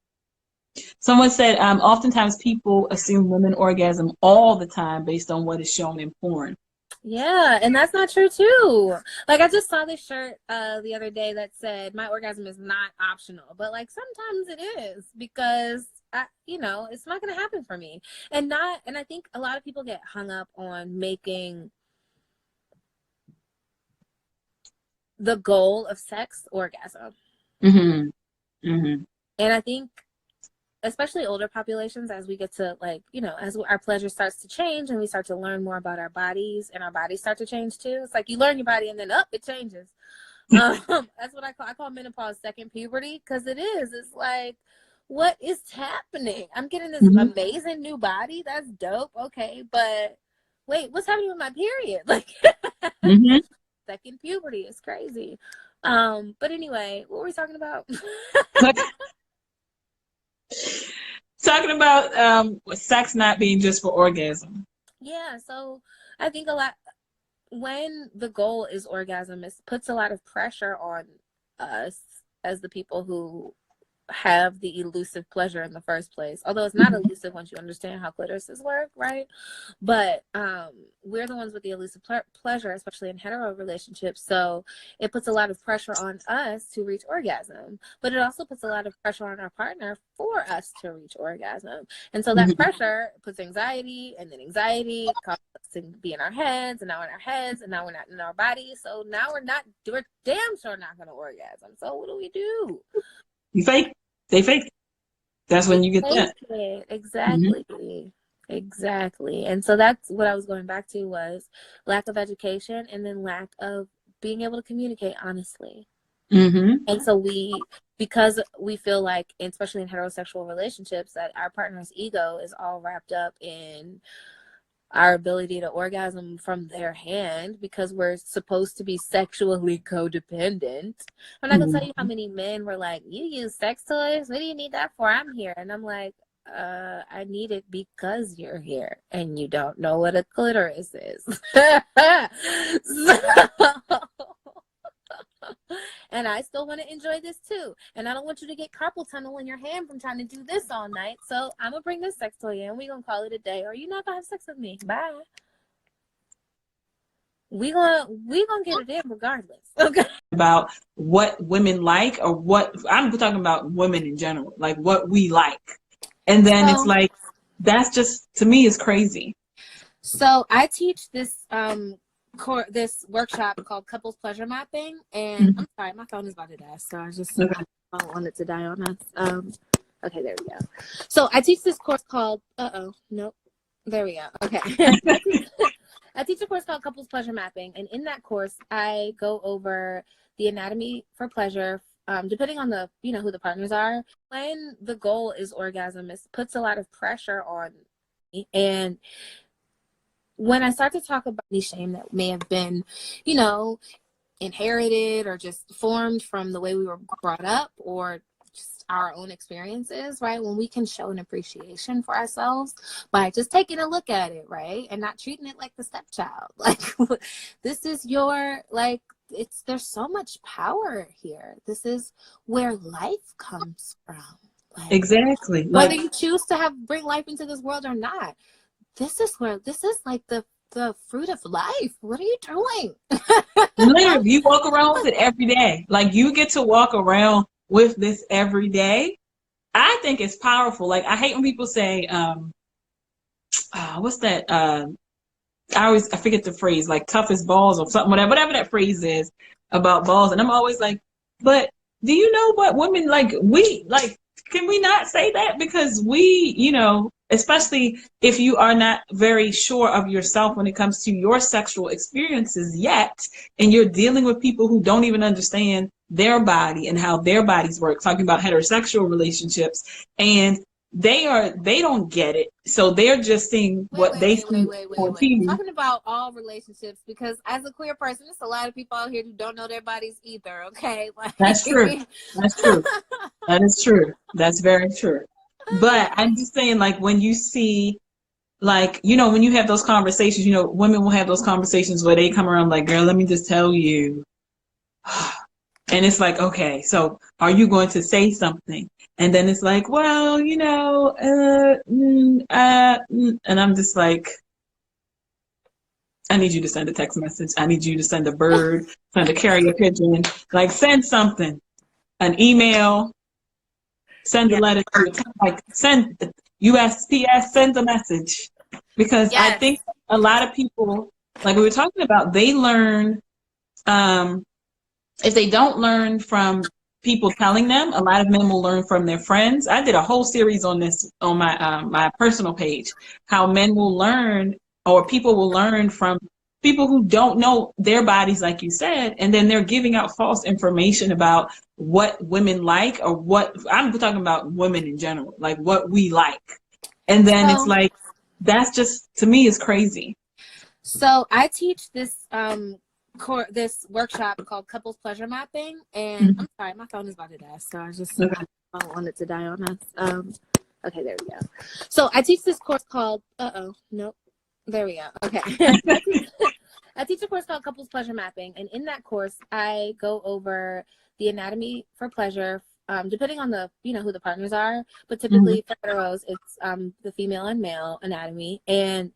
Someone said, oftentimes people assume women orgasm all the time based on what is shown in porn. Yeah, and that's not true too. Like, I just saw this shirt the other day that said my orgasm is not optional, but like sometimes it is, because it's not going to happen for me. And I think a lot of people get hung up on making the goal of sex orgasm. Mm-hmm. Mm-hmm. And I think especially older populations, as we get to, like, as our pleasure starts to change and we start to learn more about our bodies, and our bodies start to change too. It's like you learn your body and then it changes. That's what I call menopause second puberty, because it's like, what is happening? I'm getting this Mm-hmm. amazing new body. That's dope. Okay, but wait, what's happening with my period? Like, Mm-hmm. second puberty is crazy. But anyway, what were we talking about? Talking about sex not being just for orgasm. Yeah, so I think a lot, when the goal is orgasm, it puts a lot of pressure on us as the people who have the elusive pleasure in the first place. Although it's not elusive once you understand how clitorises work, right? But we're the ones with the elusive pleasure, especially in hetero relationships. So it puts a lot of pressure on us to reach orgasm, but it also puts a lot of pressure on our partner for us to reach orgasm. And so that Mm-hmm. pressure puts anxiety, and then anxiety causes us to be in our heads, and now in our heads, and now we're not in our bodies. So now we're damn sure not going to orgasm. So what do we do? You fake. They fake. That's when you get that. Exactly. Exactly. And so that's what I was going back to, was lack of education, and then lack of being able to communicate honestly. Mm-hmm. And so because we feel like, especially in heterosexual relationships, that our partner's ego is all wrapped up in our ability to orgasm from their hand, because we're supposed to be sexually codependent. I'm not gonna tell you how many men were like, you use sex toys? What do you need that for? I'm here. And I'm like, I need it because you're here and you don't know what a clitoris is. And I still want to enjoy this too. And I don't want you to get carpal tunnel in your hand from trying to do this all night. So I'm going to bring this sex toy in. We're going to call it a day. Or you're not going to have sex with me. Bye. We gonna get it in regardless. Okay. About what women like, or what I'm talking about women in general, like what we like. And then it's like, that's just, to me, is crazy. So I teach this this workshop called Couples Pleasure Mapping, and I'm sorry, my phone is about to die, so I don't want it to die on us. Okay, there we go. So I teach this course called nope, there we go. Okay. I teach a course called Couples Pleasure Mapping, and in that course I go over the anatomy for pleasure, depending on the who the partners are. When the goal is orgasm, it puts a lot of pressure on me. And when I start to talk about the shame that may have been, inherited or just formed from the way we were brought up, or just our own experiences, right? When we can show an appreciation for ourselves by just taking a look at it, right? And not treating it like the stepchild. Like, this is your, like, there's so much power here. This is where life comes from. Exactly. Whether Like, you choose to bring life into this world or not, this is like the fruit of life. What are you doing? literally, you walk around with it every day. Like, you get to walk around with this every day. I think it's powerful. Like, I hate when people say, what's that? I forget the phrase, like tough as balls or something, whatever that phrase is about balls. And I'm always like, but do you know what women like? We like, can we not say that? Because we, especially if you are not very sure of yourself when it comes to your sexual experiences yet, and you're dealing with people who don't even understand their body and how their bodies work, talking about heterosexual relationships, and they don't get it, so they're just seeing what they see on Wait. TV. Talking about all relationships, because as a queer person, there's a lot of people out here who don't know their bodies either. Okay, like That's true. That's true. That is true. That's very true. But I'm just saying, like, when you see, like, when you have those conversations, women will have those conversations where they come around like, girl, let me just tell you. And it's like, okay, so are you going to say something? And then it's like, well, and I'm just like, I need you to send a text message. I need you to send a bird, send a carrier pigeon, like send something, an email, send a yeah. letter to your, like send USPS, send a message. Because I Yes. think a lot of people, like we were talking about, they learn, if they don't learn from people telling them, a lot of men will learn from their friends. I did a whole series on this on my personal page, how men will learn, or people will learn from people who don't know their bodies, like you said, and then they're giving out false information about what women like, or what I'm talking about women in general, like what we like. And then it's So, like, that's just, to me, is crazy. so I teach this this workshop called Couples Pleasure Mapping, and Mhm. I'm sorry, my phone is about to die, so I Okay. don't want it to die on us. Okay, there we go. So I teach this course called nope, there we go. Okay, I teach a course called Couples Pleasure Mapping, and in that course, I go over the anatomy for pleasure. Depending on the who the partners are, but Mhm. typically for heteros, it's the female and male anatomy. And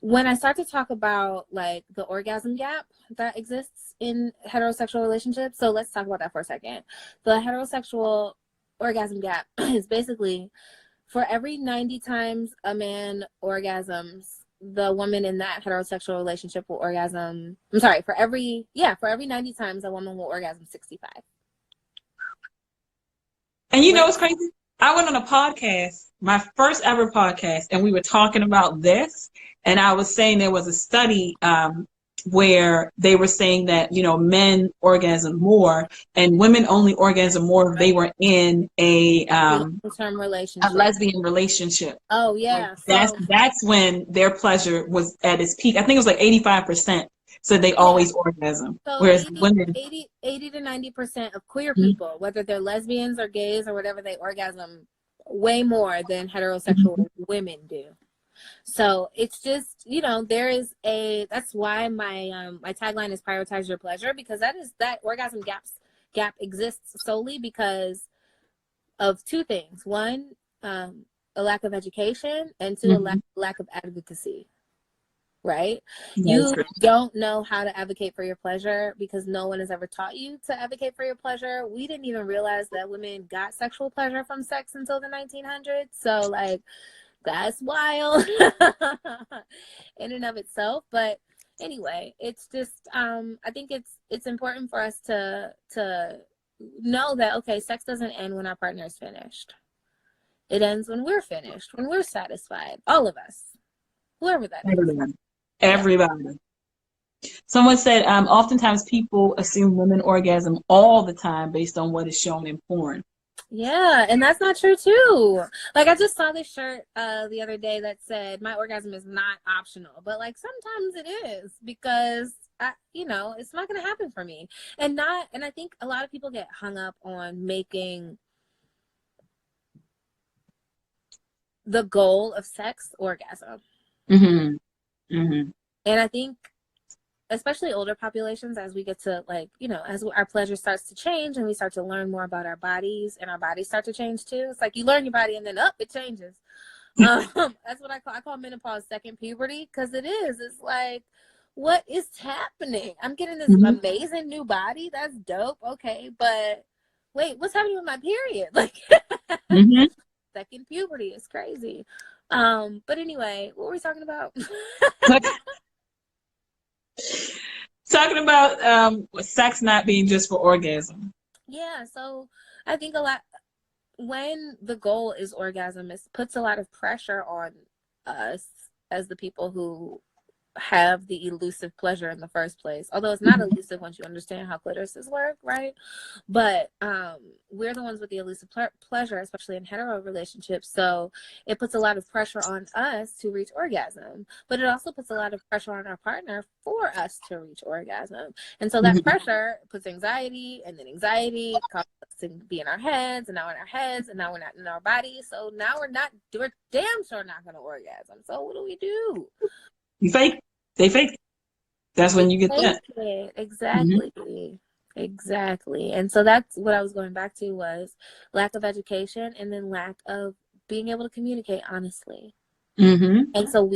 when I start to talk about like the orgasm gap that exists in heterosexual relationships, so let's talk about that for a second. The heterosexual orgasm gap is basically for every 90 times a man orgasms, the woman in that heterosexual relationship will orgasm. I'm sorry, for every 90 times a woman will orgasm 65. And you know Wait, what's crazy? I went on a podcast, my first ever podcast, and we were talking about this. And I was saying there was a study where they were saying that, men orgasm more and women only orgasm more if they were in long-term a relationship. lesbian relationship. Oh Like, yeah, that's so that's when their pleasure was at its peak. I think it was like 85%. So they yeah. always orgasm. So Whereas 80, women, 80, 80 to 90% of queer mhm, people, whether they're lesbians or gays or whatever, they orgasm way more than heterosexual mhm, women do. So it's just, that's why my tagline is prioritize your pleasure, because that orgasm gap exists solely because of two things. One, a lack of education, and two, a mhm, lack of advocacy. Right? that's You true. don't know how to advocate for your pleasure because no one has ever taught you to advocate for your pleasure. We didn't even realize that women got sexual pleasure from sex until the 1900s. So, like, that's wild in and of itself. But anyway, it's just I think it's important for us to know that, okay, sex doesn't end when our partner is finished. It ends when we're finished, when we're satisfied. All of us, whoever that is. Everybody. Yeah. Everybody. Someone said, oftentimes people assume women orgasm all the time based on what is shown in porn. Yeah, and that's not true too. Like, I just saw this shirt the other day that said my orgasm is not optional, but like sometimes it is, because it's not going to happen for me. And I think a lot of people get hung up on making the goal of sex orgasm. Mm-hmm. Mm-hmm. And I think especially older populations, as we get to like, as our pleasure starts to change and we start to learn more about our bodies and our bodies start to change too. It's like you learn your body and then it changes. That's what I call menopause second puberty, because it is. It's like, what is happening? I'm getting this amazing new body. That's dope. Okay, but wait, what's happening with my period? Like, second puberty is crazy. But anyway, what were we talking about? Talking about sex not being just for orgasm. Yeah, so I think a lot, when the goal is orgasm, it puts a lot of pressure on us as the people who have the elusive pleasure in the first place. Although it's not elusive once you understand how clitorises work, right? But we're the ones with the elusive pleasure, especially in hetero relationships. So it puts a lot of pressure on us to reach orgasm, but it also puts a lot of pressure on our partner for us to reach orgasm. And so that pressure puts anxiety, and then anxiety causes us to be in our heads, and now in our heads, and now we're not in our bodies. So now we're damn sure not going to orgasm. So what do? You fake. They fake. That's when you get that. Exactly. Exactly. And so that's what I was going back to, was lack of education and then lack of being able to communicate honestly. And so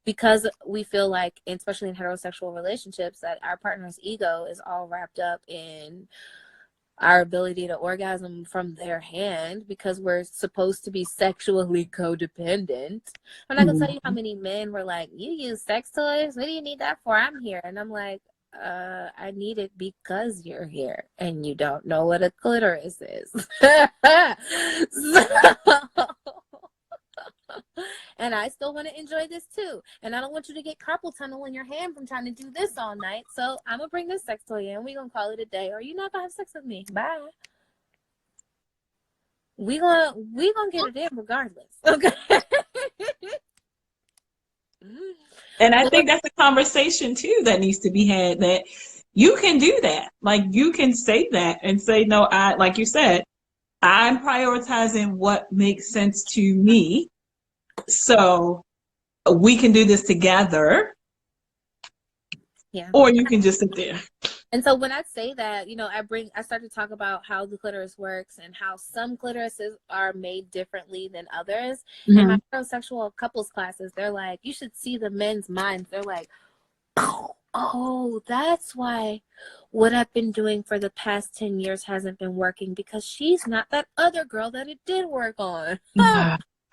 because we feel like, especially in heterosexual relationships, that our partner's ego is all wrapped up in our ability to orgasm from their hand, because we're supposed to be sexually codependent. I'm not gonna tell you how many men were like, you use sex toys? What do you need that for? I'm here. And I'm like, I need it because you're here and you don't know what a clitoris is. And I still want to enjoy this too. And I don't want you to get carpal tunnel in your hand from trying to do this all night. So I'm going to bring this sex toy in. We're going to call it a day. Or you're not going to have sex with me. Bye. We gonna get it in regardless. Okay. And I think that's a conversation too that needs to be had, that you can do that. Like, you can say that and say, no, like you said, I'm prioritizing what makes sense to me. So we can do this together. Yeah. Or you can just sit there. And so when I say that, I start to talk about how the clitoris works and how some clitorises are made differently than others. In my heterosexual couples classes, they're like, you should see the men's minds. They're like, oh, that's why what I've been doing for the past 10 years hasn't been working, because she's not that other girl that it did work on.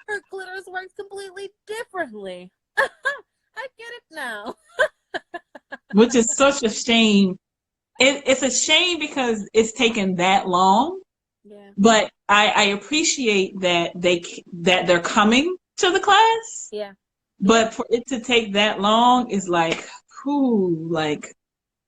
Her clitoris works completely differently. I get it now. Which is such a shame. It's a shame because it's taken that long. Yeah. But I appreciate that they're coming to the class. Yeah. But for it to take that long is like,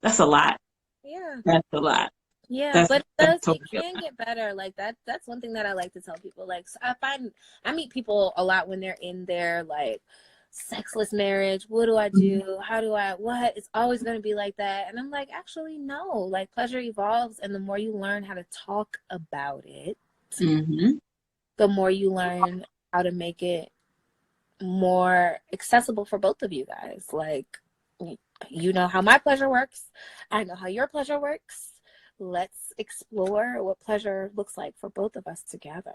that's a lot. Yeah. That's a lot. Yeah, but it can get better. Like that's one thing that I like to tell people. Like, I meet people a lot when they're in their like sexless marriage. What do I do? How do I, what? It's always going to be like that. And I'm like, actually, no. Like, pleasure evolves, and the more you learn how to talk about it, the more you learn how to make it more accessible for both of you guys. Like, you know how my pleasure works. I know how your pleasure works. Let's explore what pleasure looks like for both of us together.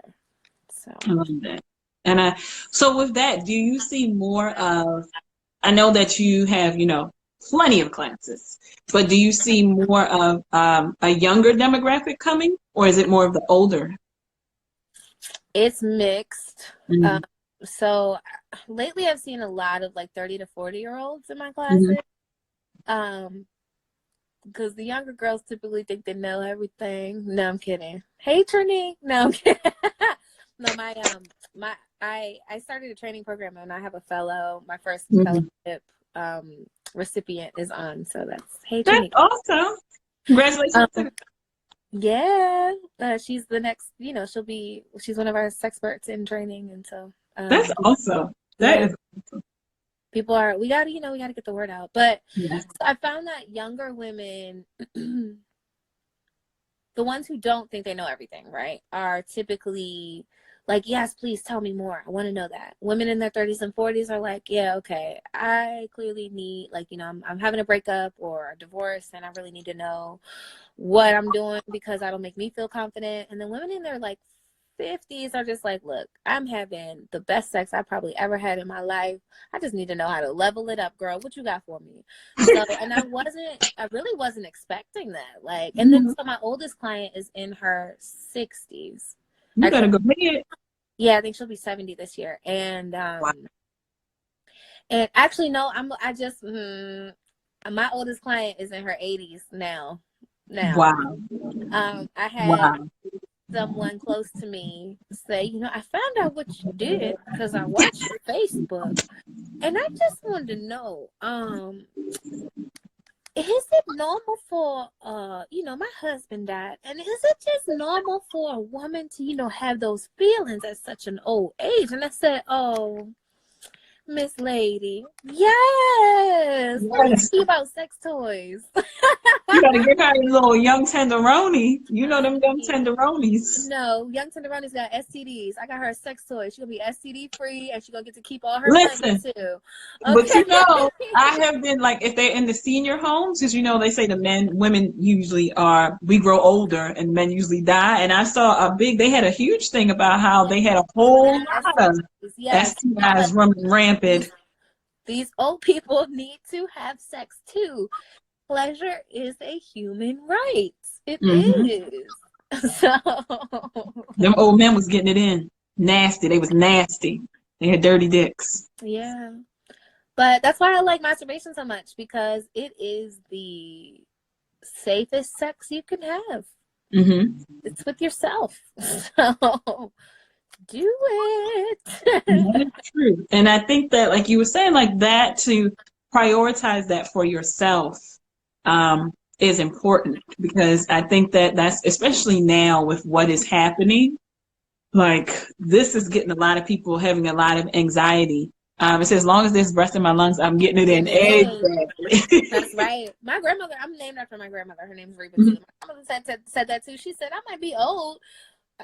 So I love that. And so with that, do you see more of, I know that you have, plenty of classes, but do you see more of a younger demographic coming, or is it more of the older? It's mixed. So lately I've seen a lot of like 30 to 40-year-olds in my classes. Because the younger girls typically think they know everything. No, I'm kidding. Hey, Trini. No, I'm kidding. No, I started a training program, and I have a fellow. My first fellowship recipient is on. So hey, Trini. That's awesome. Congratulations. Yeah, she's the next. She's one of our sexperts in training, and so that's awesome. That is awesome. People we gotta get the word out. But I found that younger women, the ones who don't think they know everything, right, are typically like, yes, please tell me more. I want to know that. Women in their 30s and 40s are like, yeah, okay, I clearly need, like, you know, I'm having a breakup or a divorce, and I really need to know what I'm doing because that'll make me feel confident. And then women in their like 50s are just like, look, I'm having the best sex I probably ever had in my life. I just need to know how to level it up, girl. What you got for me? So, and I really wasn't expecting that. Like, and then so my oldest client is in her 60s. You gotta go ahead. Yeah, I think she'll be 70 this year. And Wow. and actually no, my oldest client is in her 80s now. Wow. I had Wow. someone close to me say, you know, I found out what you did because I watched your Facebook, and I just wanted to know, is it normal for you know, my husband died, and is it just normal for a woman to, you know, have those feelings at such an old age? And I said, oh, Miss Lady, yes. Let me see about sex toys. You gotta get her a little young tenderoni. You know them young tenderonis. No, young tenderoni's got STDs. I got her a sex toy. She's gonna be STD free, and she's gonna get to keep all her money too. Okay. But you know, I have been like, if they're in the senior homes, because you know they say women usually we grow older, and men usually die. And I saw they had a huge thing about how they had a whole lot of STIs running rampant. These old people need to have sex too. Pleasure is a human right. It is. So them old men was getting it in. Nasty. They was nasty. They had dirty dicks. Yeah. But that's why I like masturbation so much, because it is the safest sex you can have. It's with yourself. So do it. That's true. And I think that, like you were saying, like that, to prioritize that for yourself is important, because I think that's especially now with what is happening. Like, this is getting a lot of people having a lot of anxiety. It says, as long as there's breath in my lungs, I'm getting it in. Exactly. That's right. My grandmother, I'm named after my grandmother. Her name's Reba too. My grandmother said that too. She said, I might be old.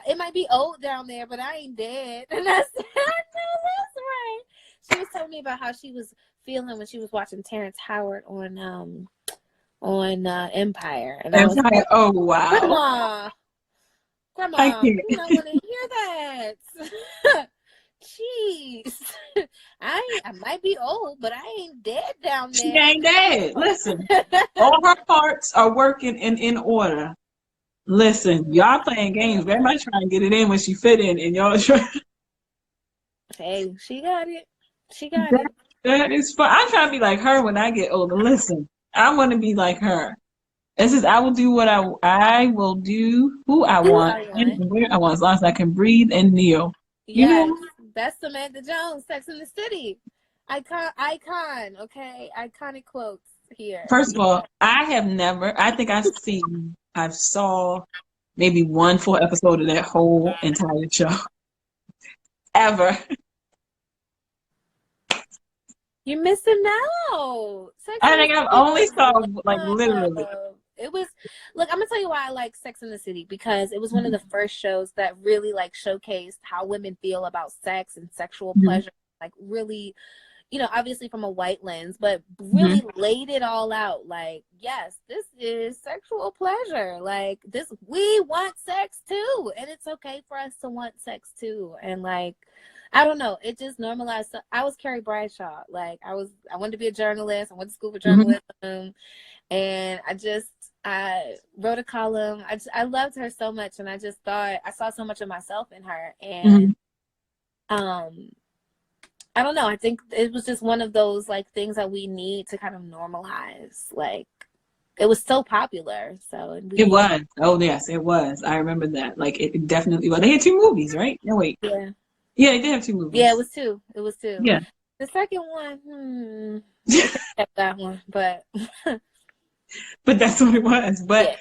It might be old down there, but I ain't dead. And I said, I know that's right. She was telling me about how she was feeling when she was watching Terrence Howard on Empire. And I was like, oh, wow. Grandma, I don't want to hear that. Jeez. I might be old, but I ain't dead down there. She ain't dead. Listen, all her parts are working in order. Listen, y'all playing games. Everybody trying to get it in when she fit in, and y'all trying. Hey, she got it. She got it. That is fun. I'm trying to be like her when I get older. Listen, I want to be like her. This is, I will do what I will do who I want and where I want, as long as I can breathe and kneel. Yes, that's Samantha Jones, Sex in the City. Icon, okay? Iconic quotes here. First of all, I think I saw maybe one full episode of that whole entire show. Ever. You're missing out. I think I've only saw, like, literally. It was, look, I'm gonna tell you why I like Sex in the City, because it was one of the first shows that really like showcased how women feel about sex and sexual pleasure, like really, you know, obviously from a white lens, but really laid it all out. Like, yes, this is sexual pleasure. Like, this, we want sex too, and it's okay for us to want sex too. And like, I don't know, it just normalized. I was Carrie Bradshaw. Like, I wanted to be a journalist. I went to school for journalism, and I wrote a column. I loved her so much, and I just thought I saw so much of myself in her. And I don't know, I think it was just one of those like things that we need to kind of normalize. Like, it was so popular. So it was. Oh yes, it was. I remember that. Like, it definitely was. They had 2 movies, right? No, wait. Yeah, they did have 2 movies. Yeah, it was 2. It was 2. Yeah. The second one, that one, but but that's what it was. But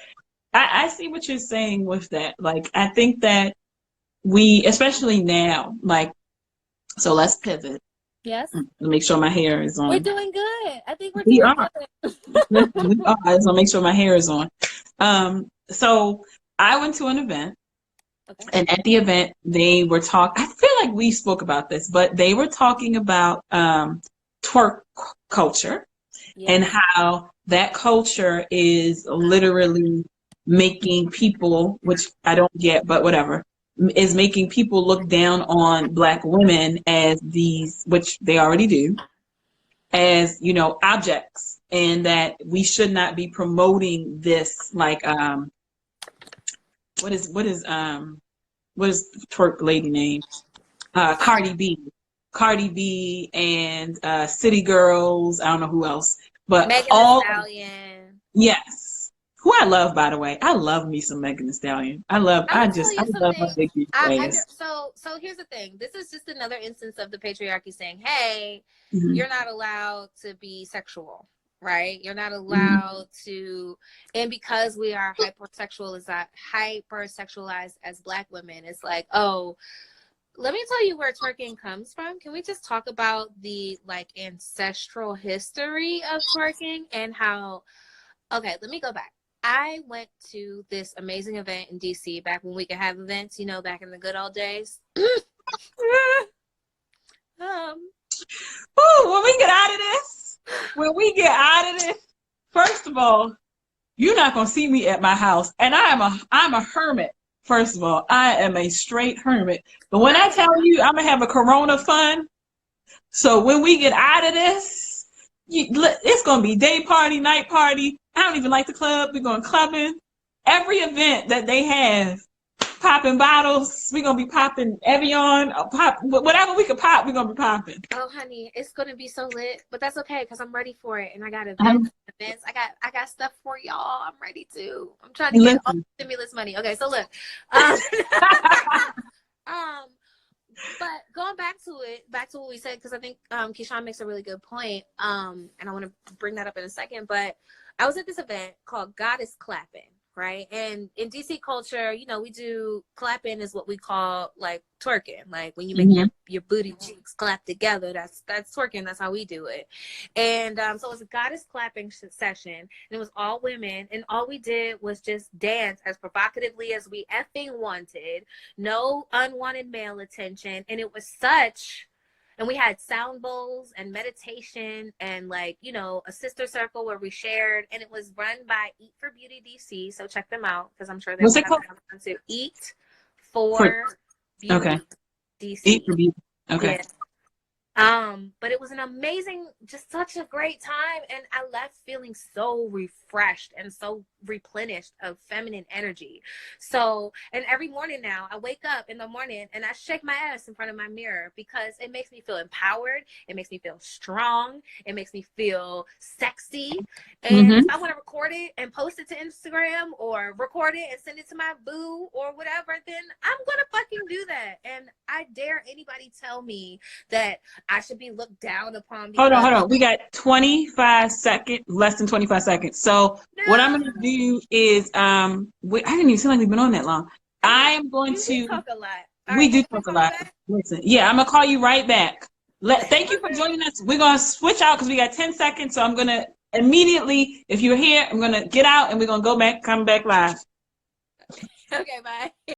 I see what you're saying with that. Like, I think that we, especially now, like, so let's pivot. Yes. Make sure my hair is on. We're doing good. I think we're doing good. We are. I just want to make sure my hair is on. So I went to an event, Okay. And at the event, they were talking, I feel like we spoke about this, but they were talking about twerk culture and Yeah. how that culture is literally making people, which I don't get, but whatever, is making people look down on Black women as these, which they already do, as, you know, objects, and that we should not be promoting this, like, what is the twerk lady name? Cardi B. Cardi B and City Girls. I don't know who else, but Megan Thee all, Stallion. yes. Who I love, by the way. I love me some Megan Thee Stallion. I'm gonna tell I you love my something. big beautiful ass. So here's the thing. This is just another instance of the patriarchy saying, "Hey, Mm-hmm. you're not allowed to be sexual, right? You're not Mm-hmm. allowed to." And because we are hypersexualized as Black women, it's like, oh, let me tell you where twerking comes from. Can we just talk about the like ancestral history of twerking and how? Okay, let me go back. I went to this amazing event in DC back when we could have events, you know, back in the good old days. Ooh, when we get out of this, first of all, you're not gonna see me at my house, and I'm a hermit. First of all, I am a straight hermit. But when I tell you I'm gonna have a Corona fund, so when we get out of this, it's gonna be day party, night party. I don't even like the club. We're going clubbing. Every event that they have, popping bottles. We're gonna be popping Evian, whatever we could pop. We're gonna be popping. Oh, honey, it's gonna be so lit, but that's okay because I'm ready for it, and I got Um, events. I got stuff for y'all. I'm ready to. I'm trying to get all Listen. the stimulus money. Okay, so look, um, um, but going back to what we said, because I think Keyshawn makes a really good point. And I want to bring that up in a second. But I was at this event called Goddess Clapping, right? And in DC culture, you know, we do clapping is what we call like twerking, like when you make your booty cheeks clap together. That's twerking. That's how we do it. And so it was a goddess clapping session, and it was all women, and all we did was just dance as provocatively as we effing wanted. No unwanted male attention, and it was such. And we had sound bowls and meditation and like, you know, a sister circle where we shared, and it was run by Eat for Beauty DC. So check them out because I'm sure they will have fun too. Eat for Beauty Okay. DC. Eat for Beauty. Okay. Yeah. But it was an amazing, just such a great time. And I left feeling so refreshed and so replenished of feminine energy. So, and every morning now I wake up in the morning and I shake my ass in front of my mirror because it makes me feel empowered. It makes me feel strong. It makes me feel sexy. And if I want to record it and post it to Instagram or record it and send it to my boo or whatever, then I'm going to fucking do that. And I dare anybody tell me that I should be looked down upon. Hold on. We got 25 seconds, less than 25 seconds. So what I'm going to do is, I didn't even seem like we've been on that long. I am going to talk a lot. We do talk a lot. Listen, yeah, I'm gonna call you right back. Thank you for joining us. We're gonna switch out because we got 10 seconds. So I'm gonna immediately, if you're here, I'm gonna get out and we're gonna come back live. Okay, bye.